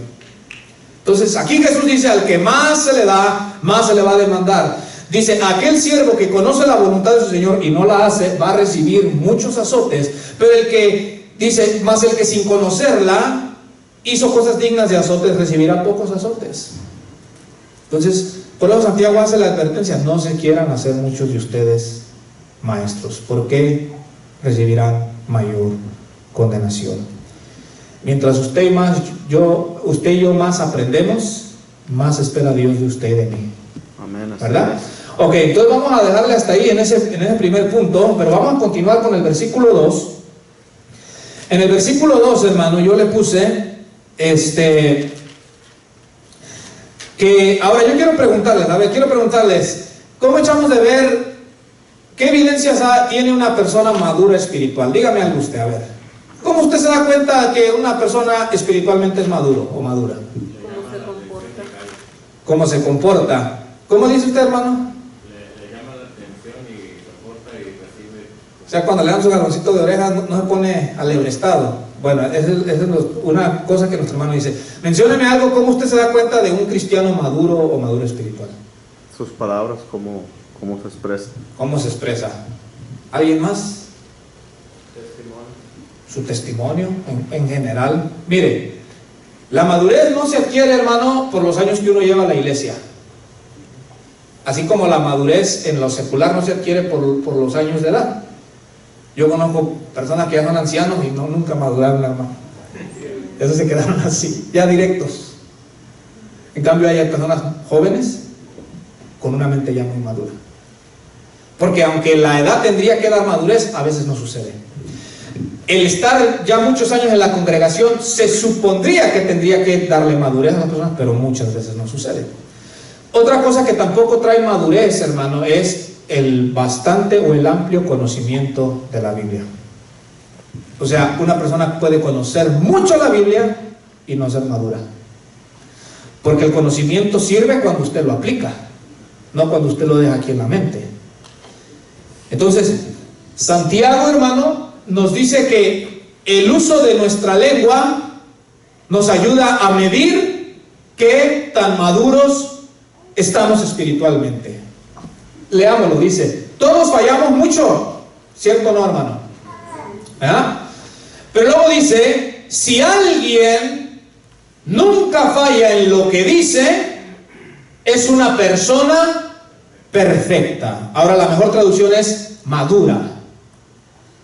Entonces, aquí Jesús dice, al que más se le da, más se le va a demandar. Dice, aquel siervo que conoce la voluntad de su Señor y no la hace, va a recibir muchos azotes. Pero el que, dice, más el que sin conocerla hizo cosas dignas de azotes, recibirá pocos azotes. Entonces, por eso Santiago hace la advertencia, no se quieran hacer muchos de ustedes maestros, porque recibirán mayor condenación. Mientras usted y yo más aprendemos, más espera Dios de usted y de mí. Amén. ¿Verdad? Ok, entonces vamos a dejarle hasta ahí en ese primer punto, pero vamos a continuar con el versículo 2. En el versículo 2, hermano, yo le puse que ahora yo quiero preguntarles, ¿cómo echamos de ver ¿qué evidencias tiene una persona madura espiritual? Dígame algo usted, a ver. ¿Cómo usted se da cuenta que una persona espiritualmente es maduro o madura? ¿Cómo se comporta? ¿Cómo se comporta? ¿Cómo dice usted, hermano? Le llama la atención y soporta y recibe. O sea, cuando le dan su galoncito de orejas no se pone alebrestado. Bueno, esa es una cosa que nuestro hermano dice. Mencióneme algo, ¿cómo usted se da cuenta de un cristiano maduro o maduro espiritual? Sus palabras, cómo se expresan. ¿Cómo se expresa? ¿Alguien más? Testimonio. Su testimonio en general. Mire, la madurez no se adquiere, hermano, por los años que uno lleva a la iglesia. Así como la madurez en lo secular no se adquiere por los años de edad. Yo conozco personas que ya son ancianos y nunca maduraron, hermano. Esos se quedaron así, ya directos. En cambio hay personas jóvenes con una mente ya muy madura. Porque aunque la edad tendría que dar madurez, a veces no sucede. El estar ya muchos años en la congregación se supondría que tendría que darle madurez a las personas, pero muchas veces no sucede. Otra cosa que tampoco trae madurez, hermano, es el bastante o el amplio conocimiento de la Biblia. O sea, una persona puede conocer mucho la Biblia y no ser madura. Porque el conocimiento sirve cuando usted lo aplica, no cuando usted lo deja aquí en la mente. Entonces, Santiago, hermano, nos dice que el uso de nuestra lengua nos ayuda a medir qué tan maduros estamos espiritualmente. Leámoslo, dice, todos fallamos mucho, ¿cierto o no, hermano? ¿Ah? Pero luego dice, si alguien nunca falla en lo que dice, es una persona perfecta. Ahora la mejor traducción es madura.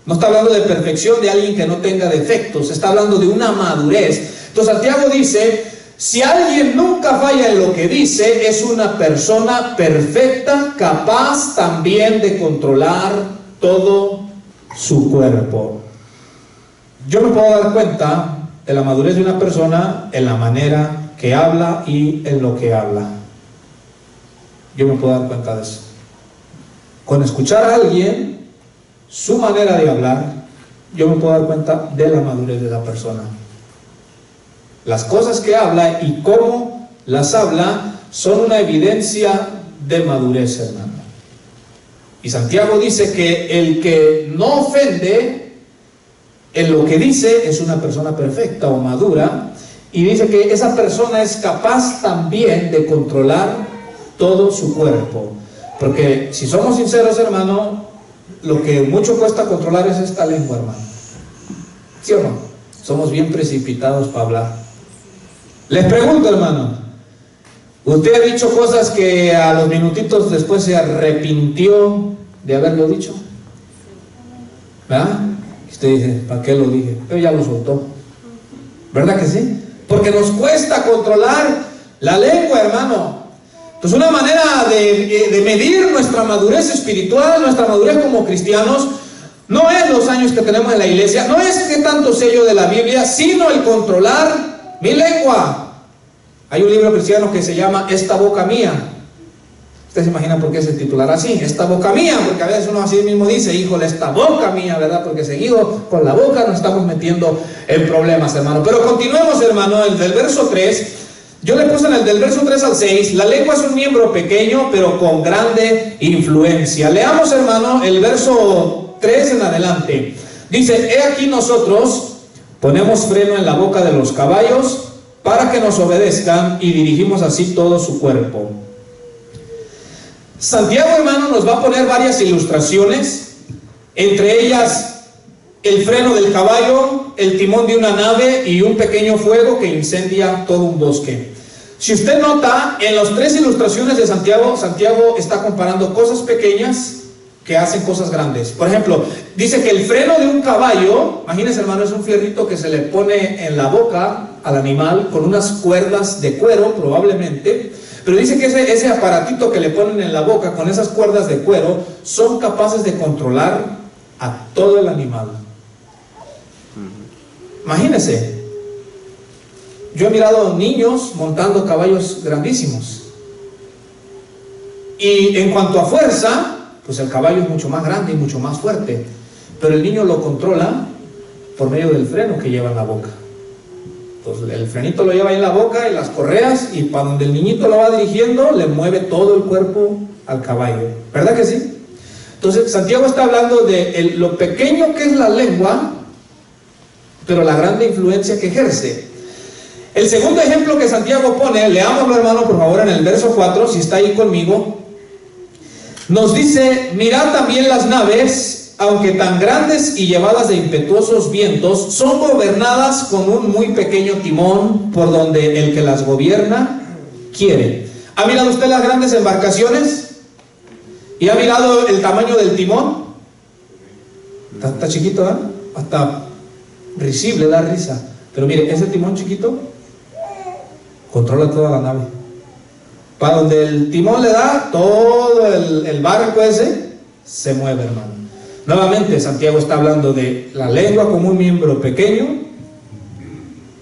No está hablando de perfección de alguien que no tenga defectos, está hablando de una madurez. Entonces Santiago dice, si alguien nunca falla en lo que dice, es una persona perfecta, capaz también de controlar todo su cuerpo. Yo me puedo dar cuenta de la madurez de una persona en la manera que habla y en lo que habla. Yo me puedo dar cuenta de eso. Con escuchar a alguien, su manera de hablar, yo me puedo dar cuenta de la madurez de la persona. Las cosas que habla y cómo las habla son una evidencia de madurez, hermano. Y Santiago dice que el que no ofende en lo que dice es una persona perfecta o madura, y dice que esa persona es capaz también de controlar todo su cuerpo. Porque si somos sinceros, hermano, lo que mucho cuesta controlar es esta lengua, hermano. ¿Sí o no? Somos bien precipitados para hablar. Les pregunto, hermano, ¿usted ha dicho cosas que a los minutitos después se arrepintió de haberlo dicho? ¿Verdad? Y usted dice, ¿para qué lo dije? Pero ya lo soltó. ¿Verdad que sí? Porque nos cuesta controlar la lengua, hermano. Entonces una manera de medir nuestra madurez espiritual, nuestra madurez como cristianos, no es los años que tenemos en la iglesia, no es que tanto sé yo de la Biblia, sino el controlar mi lengua. Hay un libro cristiano que se llama Esta boca mía. Usted se imagina por qué se titulará así, Esta boca mía, porque a veces uno así mismo dice, híjole, esta boca mía, ¿verdad? Porque seguido con la boca nos estamos metiendo en problemas, hermano. Pero continuemos, hermano, el del verso 3. Yo le puse en el del verso 3 al 6, la lengua es un miembro pequeño, pero con grande influencia. Leamos, hermano, el verso 3 en adelante. Dice, he aquí nosotros ponemos freno en la boca de los caballos para que nos obedezcan y dirigimos así todo su cuerpo. Santiago, hermano, nos va a poner varias ilustraciones, entre ellas el freno del caballo, el timón de una nave y un pequeño fuego que incendia todo un bosque. Si usted nota, en las tres ilustraciones de Santiago, Santiago está comparando cosas pequeñas que hacen cosas grandes. Por ejemplo, dice que el freno de un caballo, imagínense, hermano, es un fierrito que se le pone en la boca al animal con unas cuerdas de cuero, probablemente. Pero dice que ese aparatito que le ponen en la boca con esas cuerdas de cuero son capaces de controlar a todo el animal. Imagínense, yo he mirado niños montando caballos grandísimos y en cuanto a fuerza, pues el caballo es mucho más grande y mucho más fuerte, pero el niño lo controla por medio del freno que lleva en la boca. Entonces el frenito lo lleva ahí en la boca y las correas, y para donde el niñito lo va dirigiendo, le mueve todo el cuerpo al caballo. ¿Verdad que sí? Entonces Santiago está hablando de lo pequeño que es la lengua, pero la grande influencia que ejerce. El segundo ejemplo que Santiago pone, leámoslo, hermano, por favor, en el verso 4, si está ahí conmigo. Nos dice: mirad también las naves, aunque tan grandes y llevadas de impetuosos vientos, son gobernadas con un muy pequeño timón, por donde el que las gobierna quiere. ¿Ha mirado usted las grandes embarcaciones? ¿Y ha mirado el tamaño del timón? Está chiquito, ¿eh? Hasta risible, da risa. Pero mire, ese timón chiquito controla toda la nave. Para donde el timón le da, todo el barco ese se mueve, hermano. Nuevamente, Santiago está hablando de la lengua como un miembro pequeño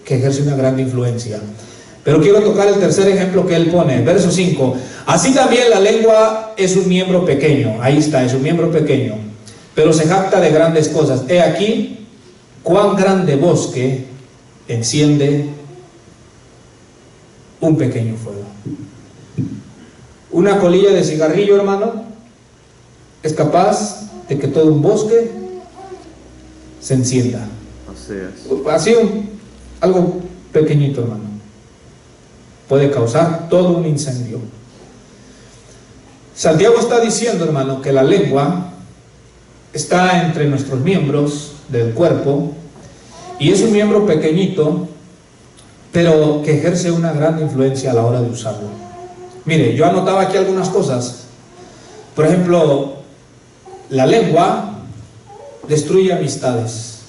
que ejerce una gran influencia. Pero quiero tocar el tercer ejemplo que él pone, verso 5. Así también la lengua es un miembro pequeño. Ahí está, es un miembro pequeño, pero se jacta de grandes cosas. He aquí cuán grande bosque enciende un pequeño fuego. Una colilla de cigarrillo, hermano, es capaz de que todo un bosque se encienda. Así es. Así algo pequeñito, hermano, puede causar todo un incendio. Santiago está diciendo, hermano, que la lengua está entre nuestros miembros del cuerpo y es un miembro pequeñito, pero que ejerce una gran influencia a la hora de usarlo. Mire, yo anotaba aquí algunas cosas. Por ejemplo, la lengua destruye amistades.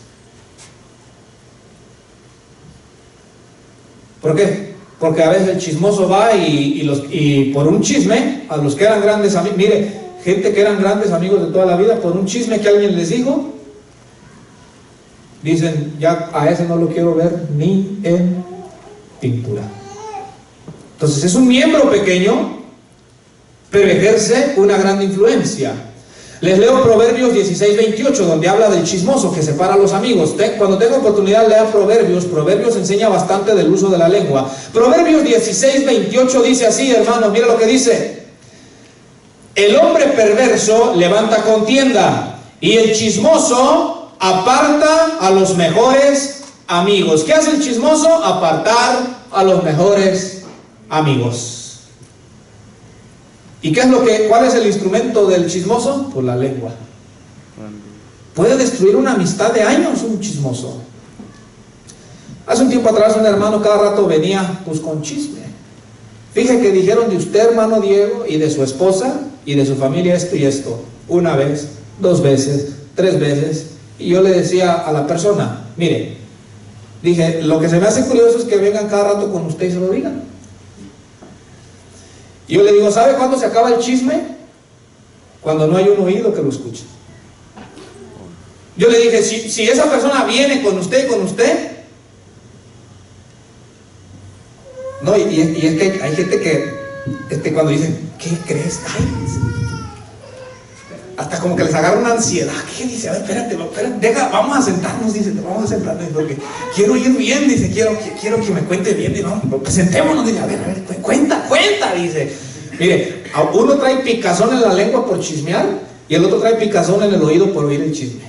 ¿Por qué? Porque a veces el chismoso va y por un chisme, a los que eran grandes amigos, mire, gente que eran grandes amigos de toda la vida, por un chisme que alguien les dijo, dicen: ya a ese no lo quiero ver ni en pintura. Entonces es un miembro pequeño, pero ejerce una gran influencia. Les leo Proverbios 16:28, donde habla del chismoso que separa a los amigos. Cuando tenga oportunidad, lea Proverbios. Proverbios enseña bastante del uso de la lengua. Proverbios 16:28 dice así, hermanos, mira lo que dice: el hombre perverso levanta contienda, y el chismoso aparta a los mejores amigos. ¿Qué hace el chismoso? Apartar a los mejores amigos. ¿Y cuál es el instrumento del chismoso? Pues la lengua. Puede destruir una amistad de años un chismoso. Hace un tiempo atrás un hermano cada rato venía pues con chisme. Fíjese que dijeron de usted, hermano Diego, y de su esposa y de su familia esto y esto. Una vez, 2 veces, 3 veces. Y yo le decía a la persona: mire, dije, lo que se me hace curioso es que vengan cada rato con usted y se lo digan. Y yo le digo: ¿sabe cuándo se acaba el chisme? Cuando no hay un oído que lo escuche. Yo le dije: si esa persona viene con usted y con usted, no, y es que hay gente que cuando dicen: ¿qué crees? Ay, hasta como que les agarra una ansiedad. ¿Qué dice? A ver, espérate, vamos a sentarnos, dice, vamos a sentarnos, porque quiero ir bien, dice, quiero que me cuente bien, dice, no, pues sentémonos, dice, a ver, cuenta, dice. Mire, uno trae picazón en la lengua por chismear, y el otro trae picazón en el oído por oír el chisme.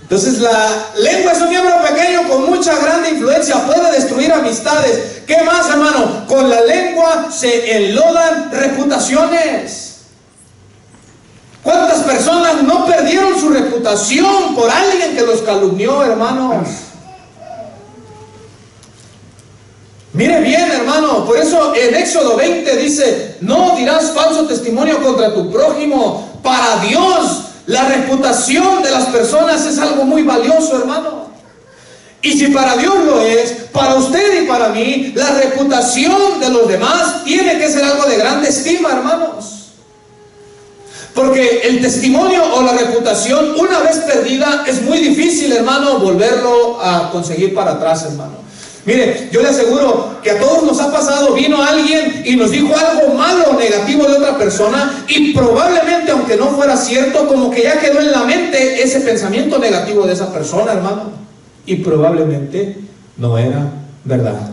Entonces la lengua es un miembro pequeño con mucha grande influencia, puede destruir amistades. ¿Qué más, hermano? Con la lengua se enlodan reputaciones. ¿Cuántas personas no perdieron su reputación por alguien que los calumnió, hermanos? Mire bien, hermano, por eso en Éxodo 20 dice: no dirás falso testimonio contra tu prójimo. Para Dios la reputación de las personas es algo muy valioso, hermano. Y si para Dios lo es, para usted y para mí, la reputación de los demás tiene que ser algo de grande estima, hermanos. Porque el testimonio o la reputación, una vez perdida, es muy difícil, hermano, volverlo a conseguir para atrás, hermano. Mire, yo le aseguro que a todos nos ha pasado, vino alguien y nos dijo algo malo o negativo de otra persona, y probablemente, aunque no fuera cierto, como que ya quedó en la mente ese pensamiento negativo de esa persona, hermano, y probablemente no era verdad.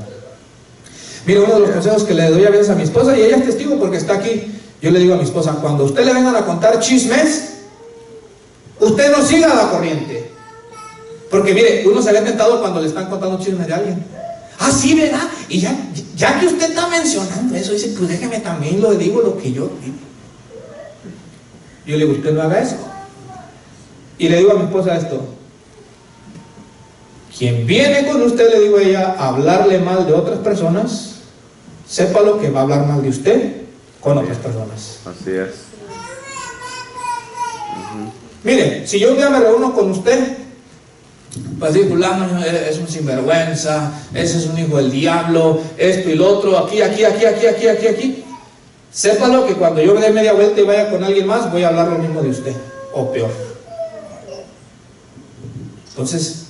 Mire, uno de los consejos que le doy a veces a mi esposa, y ella es testigo porque está aquí, yo le digo a mi esposa: cuando a usted le vengan a contar chismes, usted no siga la corriente. Porque mire, uno se ve tentado cuando le están contando chismes de alguien. Ah, sí, ¿verdad? Y ya que usted está mencionando eso, dice: pues déjeme también lo digo lo que yo digo. Yo le digo: usted no haga eso. Y le digo a mi esposa esto: quien viene con usted, le digo a ella, a hablarle mal de otras personas, sépalo que va a hablar mal de usted con otras personas. Así es. Mire, si yo un día me reúno con usted, pues digo: fulano es un sinvergüenza, ese es un hijo del diablo, esto y lo otro, aquí, sépalo que cuando yo me dé media vuelta y vaya con alguien más, voy a hablar lo mismo de usted, o peor. Entonces,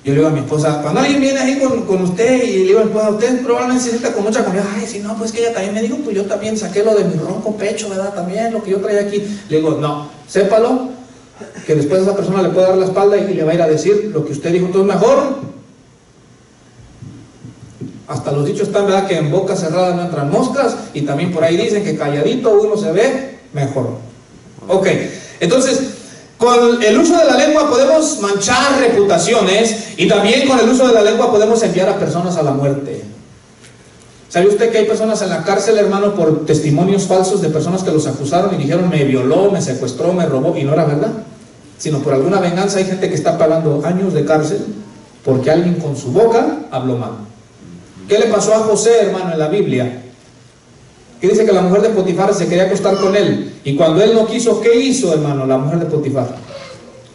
yo le digo a mi esposa, cuando alguien viene ahí con usted, y le digo a mi esposa: usted probablemente se sienta con mucha confianza. Ay, si no, pues que ella también me dijo, pues yo también saqué lo de mi ronco pecho, ¿verdad? También lo que yo traía aquí. Le digo: no, sépalo que después esa persona le puede dar la espalda y le va a ir a decir lo que usted dijo. Entonces mejor, hasta los dichos están, ¿verdad?, que en boca cerrada no entran moscas, y también por ahí dicen que calladito uno se ve mejor. Ok, entonces, con el uso de la lengua podemos manchar reputaciones, y también con el uso de la lengua podemos enviar a personas a la muerte. ¿Sabe usted que hay personas en la cárcel, hermano, por testimonios falsos de personas que los acusaron y dijeron: me violó, me secuestró, me robó, y no era verdad, sino por alguna venganza? Hay gente que está pagando años de cárcel porque alguien con su boca habló mal. ¿Qué le pasó a José, hermano, en la Biblia? Que dice que la mujer de Potifar se quería acostar con él, y cuando él no quiso, ¿qué hizo, hermano, la mujer de Potifar?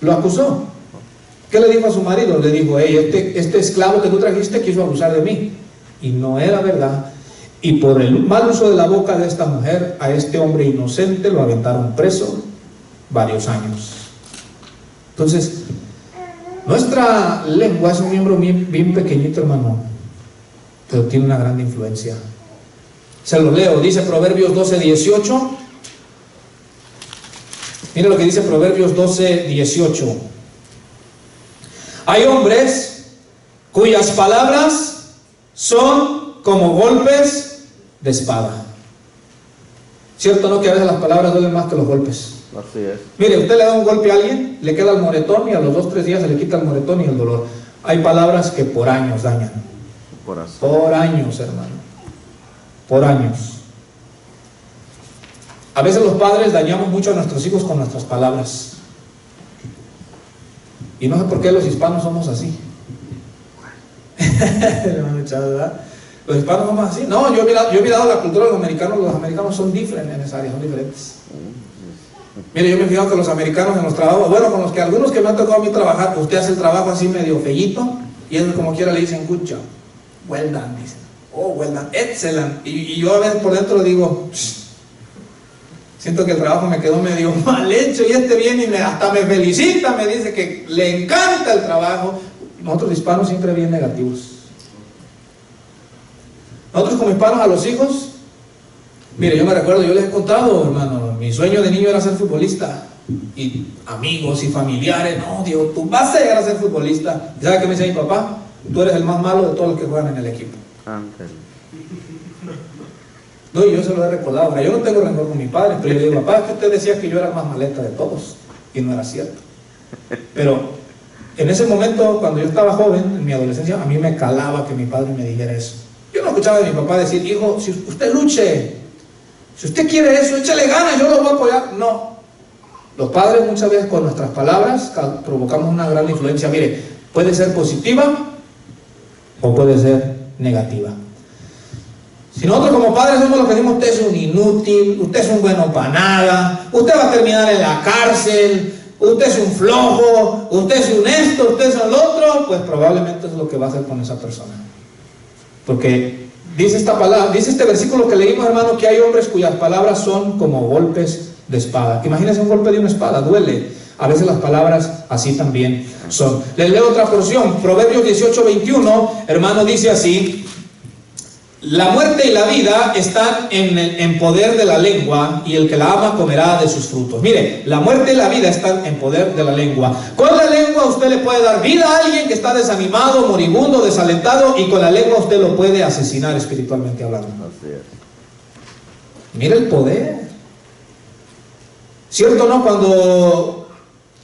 Lo acusó. ¿Qué le dijo a su marido? Le dijo: hey, este esclavo que tú trajiste quiso abusar de mí. Y no era verdad, y por el mal uso de la boca de esta mujer, a este hombre inocente lo aventaron preso varios años. Entonces, nuestra lengua es un miembro bien pequeñito, hermano, pero tiene una gran influencia. Se lo leo, dice Proverbios 12:18. Mire lo que dice Proverbios 12:18. Hay hombres cuyas palabras son como golpes de espada. ¿Cierto, no? Que a veces las palabras duelen más que los golpes. Así es. Mire, usted le da un golpe a alguien, le queda el moretón, y a los 2-3 días se le quita el moretón y el dolor. Hay palabras que por años dañan. Por años, hermano. Por años. A veces los padres dañamos mucho a nuestros hijos con nuestras palabras. Y no sé por qué los hispanos somos así. ¿Verdad? Los hispanos somos así. No, yo he mirado la cultura de los americanos son diferentes en esa área, son diferentes. Mire, yo me he fijado que los americanos en los trabajos, bueno, con los que algunos que me han tocado a mí trabajar, usted hace el trabajo así medio feíto, y ellos como quiera le dicen: good job, well done, dicen. Oh, well done, excellent. Y yo a veces por dentro digo: siento que el trabajo me quedó medio mal hecho, y este viene y hasta me felicita, me dice que le encanta el trabajo. Nosotros hispanos siempre bien negativos. Nosotros como hispanos a los hijos, mire, yo me recuerdo, yo les he contado, hermano, mi sueño de niño era ser futbolista, y amigos y familiares: no, Dios, tú vas a llegar a ser futbolista. ¿Y sabe qué me decía mi papá? Tú eres el más malo de todos los que juegan en el equipo. No, y yo se lo he recordado. Ahora, yo no tengo rencor con mi padre, pero yo le digo: papá, es que usted decía que yo era el más maleta de todos, y no era cierto. Pero en ese momento, cuando yo estaba joven, en mi adolescencia, a mí me calaba que mi padre me dijera eso. Yo no escuchaba a mi papá decir: hijo, si usted luche, si usted quiere eso, échale ganas, yo lo voy a apoyar. No. Los padres muchas veces con nuestras palabras provocamos una gran influencia. Mire, puede ser positiva o puede ser negativa. Si nosotros como padres somos los que decimos: usted es un inútil, usted es un bueno para nada, usted va a terminar en la cárcel, usted es un flojo, usted es un esto, usted es el otro, pues probablemente es lo que va a hacer con esa persona. Porque dice esta palabra, dice este versículo que leímos, hermano, que hay hombres cuyas palabras son como golpes de espada. Imagínense un golpe de una espada, duele. A veces las palabras así también son. Les leo otra porción, Proverbios 18:21, hermano, dice así: la muerte y la vida están en poder de la lengua, y el que la ama comerá de sus frutos. Mire, la muerte y la vida están en poder de la lengua. Con la lengua usted le puede dar vida a alguien que está desanimado, moribundo, desalentado, y con la lengua usted lo puede asesinar espiritualmente hablando. Así es. Mire el poder. ¿Cierto o no? Cuando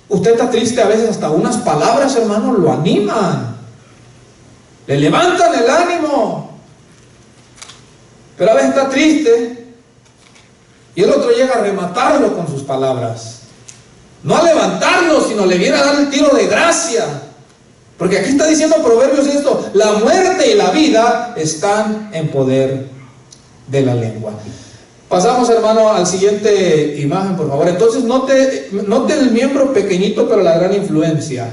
usted está triste, a veces hasta unas palabras, hermano, lo animan, le levantan el ánimo. Pero a veces está triste y el otro llega a rematarlo con sus palabras. No a levantarlo, sino le viene a dar el tiro de gracia. Porque aquí está diciendo Proverbios esto: la muerte y la vida están en poder de la lengua. Pasamos, hermano, al siguiente imagen, por favor. Entonces note el miembro pequeñito, pero la gran influencia.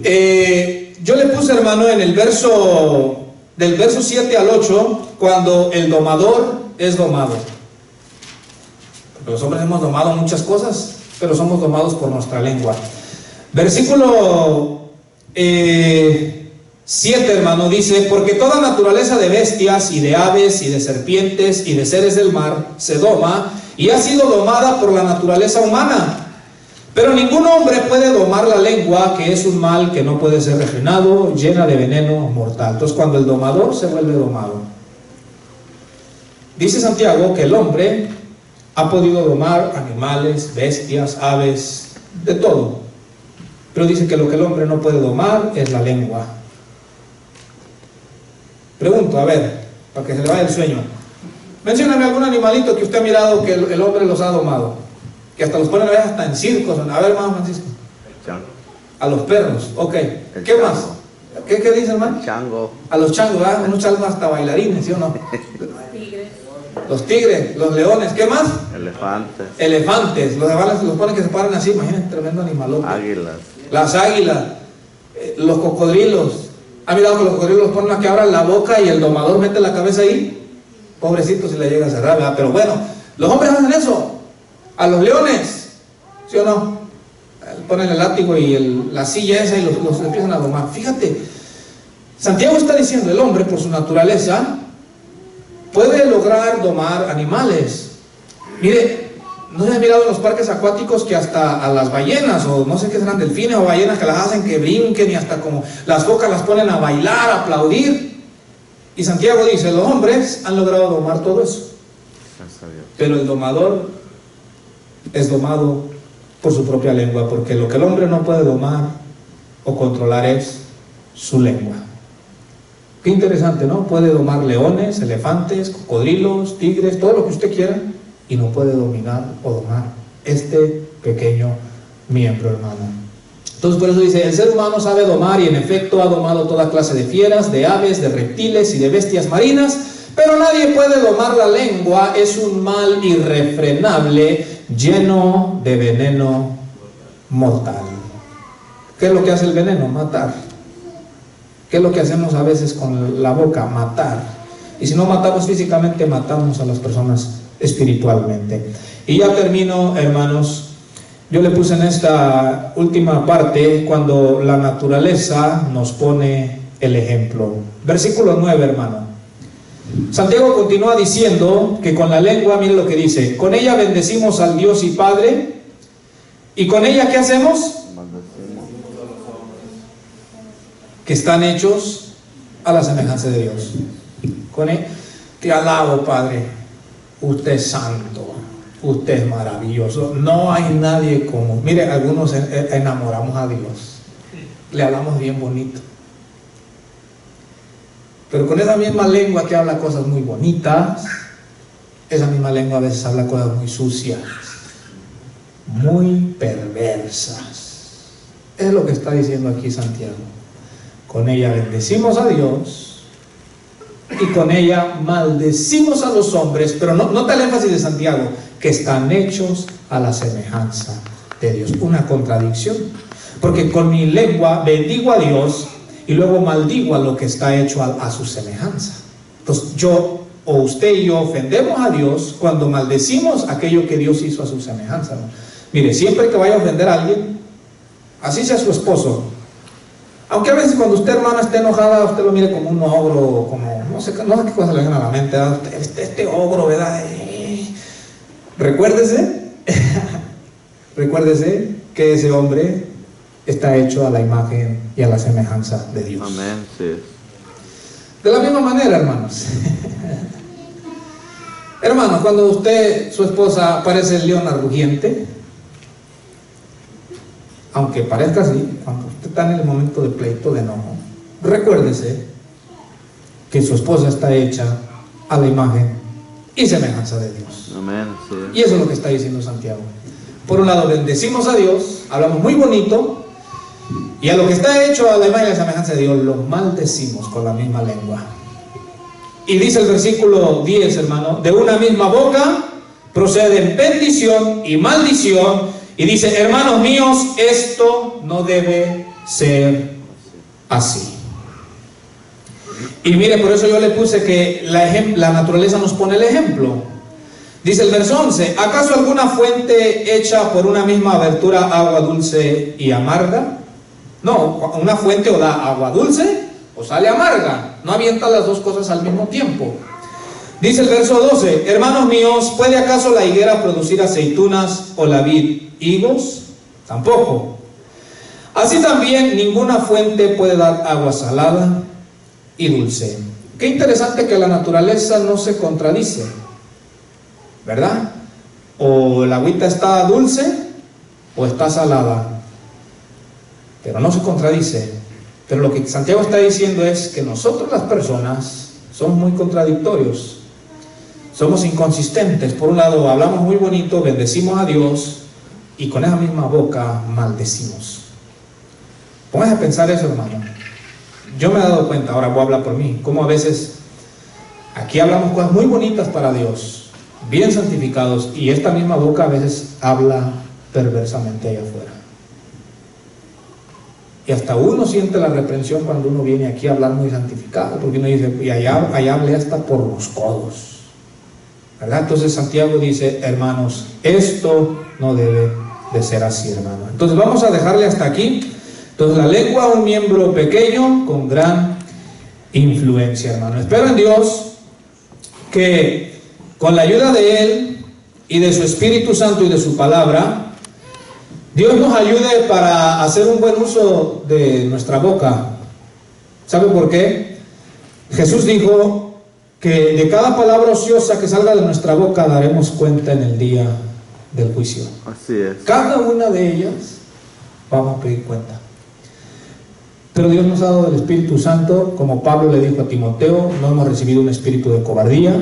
Yo le puse, hermano, en el verso del verso 7 al 8, cuando el domador es domado. Porque los hombres hemos domado muchas cosas, pero somos domados por nuestra lengua. Versículo 7, hermano, dice: porque toda naturaleza de bestias y de aves y de serpientes y de seres del mar se doma y ha sido domada por la naturaleza humana. Pero ningún hombre puede domar la lengua, que es un mal que no puede ser refrenado, llena de veneno mortal. Entonces, cuando el domador se vuelve domado, dice Santiago que el hombre ha podido domar animales, bestias, aves, de todo. Pero dice que lo que el hombre no puede domar es la lengua. Pregunto, a ver, para que se le vaya el sueño, mencióname algún animalito que usted ha mirado que el hombre los ha domado, que hasta los ponen a veces hasta en circos. A ver, hermano Francisco. El chango. A los perros, ok. El ¿Qué chango. más? ¿Qué dice, hermano? El chango. A los changos, ¿verdad? Unos changos hasta bailarines, ¿sí o no? Tigres. Los tigres, los leones, ¿qué más? Elefantes. Elefantes, los elefantes los ponen que se paran así, imagínense, tremendo animalote. Águilas. Las águilas, los cocodrilos. ¿Ha mirado que los cocodrilos los ponen a que abran la boca y el domador mete la cabeza ahí? Pobrecito si le llega a cerrar, ¿verdad? Pero bueno, los hombres hacen eso. A los leones, ¿sí o no? Ponen el látigo y la silla esa y los empiezan a domar. Fíjate, Santiago está diciendo: el hombre, por su naturaleza, puede lograr domar animales. Mire, ¿no se ha mirado en los parques acuáticos que hasta a las ballenas, o no sé qué serán, delfines o ballenas, que las hacen que brinquen, y hasta como las focas las ponen a bailar, a aplaudir? Y Santiago dice: los hombres han logrado domar todo eso, Gracias a Dios. pero el domador es domado por su propia lengua, porque lo que el hombre no puede domar o controlar es su lengua. Qué interesante, ¿no? Puede domar leones, elefantes, cocodrilos, tigres, todo lo que usted quiera, y no puede dominar o domar este pequeño miembro, hermano. Entonces, por eso dice: el ser humano sabe domar, y en efecto ha domado toda clase de fieras, de aves, de reptiles y de bestias marinas, pero nadie puede domar la lengua. Es un mal irrefrenable, lleno de veneno mortal. ¿Qué es lo que hace el veneno? Matar. ¿Qué es lo que hacemos a veces con la boca? Matar. Y si no matamos físicamente, matamos a las personas espiritualmente. Y ya termino, hermanos. Yo le puse en esta última parte cuando la naturaleza nos pone el ejemplo. Versículo 9, hermano. Santiago continúa diciendo que con la lengua, mire lo que dice: con ella bendecimos al Dios y Padre, y con ella, ¿qué hacemos? Maldecimos. Que están hechos a la semejanza de Dios. Con él, te alabo, Padre, usted es santo, usted es maravilloso, no hay nadie como. Mire, algunos enamoramos a Dios, le hablamos bien bonito, pero con esa misma lengua que habla cosas muy bonitas, esa misma lengua a veces habla cosas muy sucias, muy perversas. Es lo que está diciendo aquí Santiago. Con ella bendecimos a Dios y con ella maldecimos a los hombres. Pero nota el énfasis de Santiago: que están hechos a la semejanza de Dios. Una contradicción, porque con mi lengua bendigo a Dios y luego maldigo a lo que está hecho a su semejanza. Entonces yo o usted y yo ofendemos a Dios cuando maldecimos aquello que Dios hizo a su semejanza, ¿no? Mire, siempre que vaya a ofender a alguien, así sea su esposo, aunque a veces cuando usted, hermana, esté enojada, usted lo mire como un ogro, como no sé qué cosa le viene a la mente, ¿verdad? Este ogro, ¿verdad? Recuérdese, recuérdese que ese hombre está hecho a la imagen y a la semejanza de Dios. Amén, sí. De la misma manera, hermanos. Hermanos, cuando usted, su esposa, parece el león rugiente, aunque parezca así, cuando usted está en el momento de pleito, de enojo, recuérdese que su esposa está hecha a la imagen y semejanza de Dios. Amén, sí. Y eso es lo que está diciendo Santiago. Por un lado, bendecimos a Dios, hablamos muy bonito, y a lo que está hecho a la imagen y la semejanza de Dios, lo maldecimos con la misma lengua. Y dice el versículo 10, hermano, de una misma boca proceden bendición y maldición. Y dice, hermanos míos, esto no debe ser así. Y mire, por eso yo le puse que la naturaleza nos pone el ejemplo. Dice el verso 11, ¿acaso alguna fuente hecha por una misma abertura agua dulce y amarga? No, una fuente o da agua dulce o sale amarga. No avienta las dos cosas al mismo tiempo. Dice el verso 12, hermanos míos, ¿puede acaso la higuera producir aceitunas o la vid higos? Tampoco. Así también ninguna fuente puede dar agua salada y dulce. Qué interesante que la naturaleza no se contradice, ¿verdad? O la agüita está dulce o está salada, pero no se contradice. Pero lo que Santiago está diciendo es que nosotros las personas somos muy contradictorios, somos inconsistentes. Por un lado hablamos muy bonito, bendecimos a Dios, y con esa misma boca maldecimos. Póngase a pensar eso, hermano. Yo me he dado cuenta, ahora voy a hablar por mí, cómo a veces aquí hablamos cosas muy bonitas para Dios, bien santificados, y esta misma boca a veces habla perversamente allá afuera. Y hasta uno siente la reprensión cuando uno viene aquí a hablar muy santificado, porque uno dice, y allá hablé hasta por los codos, ¿verdad? Entonces Santiago dice, hermanos, esto no debe de ser así, hermano. Entonces vamos a dejarle hasta aquí. Entonces la lengua, un miembro pequeño con gran influencia, hermano. Espero en Dios que con la ayuda de Él y de su Espíritu Santo y de su palabra, Dios nos ayude para hacer un buen uso de nuestra boca. ¿Sabe por qué? Jesús dijo que de cada palabra ociosa que salga de nuestra boca daremos cuenta en el día del juicio. Así es. Cada una de ellas vamos a pedir cuenta. Pero Dios nos ha dado el Espíritu Santo, como Pablo le dijo a Timoteo, no hemos recibido un espíritu de cobardía,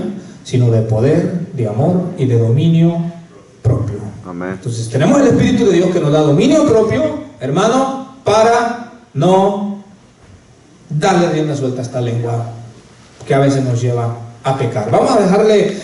sino de poder, de amor y de dominio propio. Amén. Entonces tenemos el Espíritu de Dios que nos da dominio propio, hermano, para no darle rienda suelta a esta lengua que a veces nos lleva a pecar. Vamos a dejarle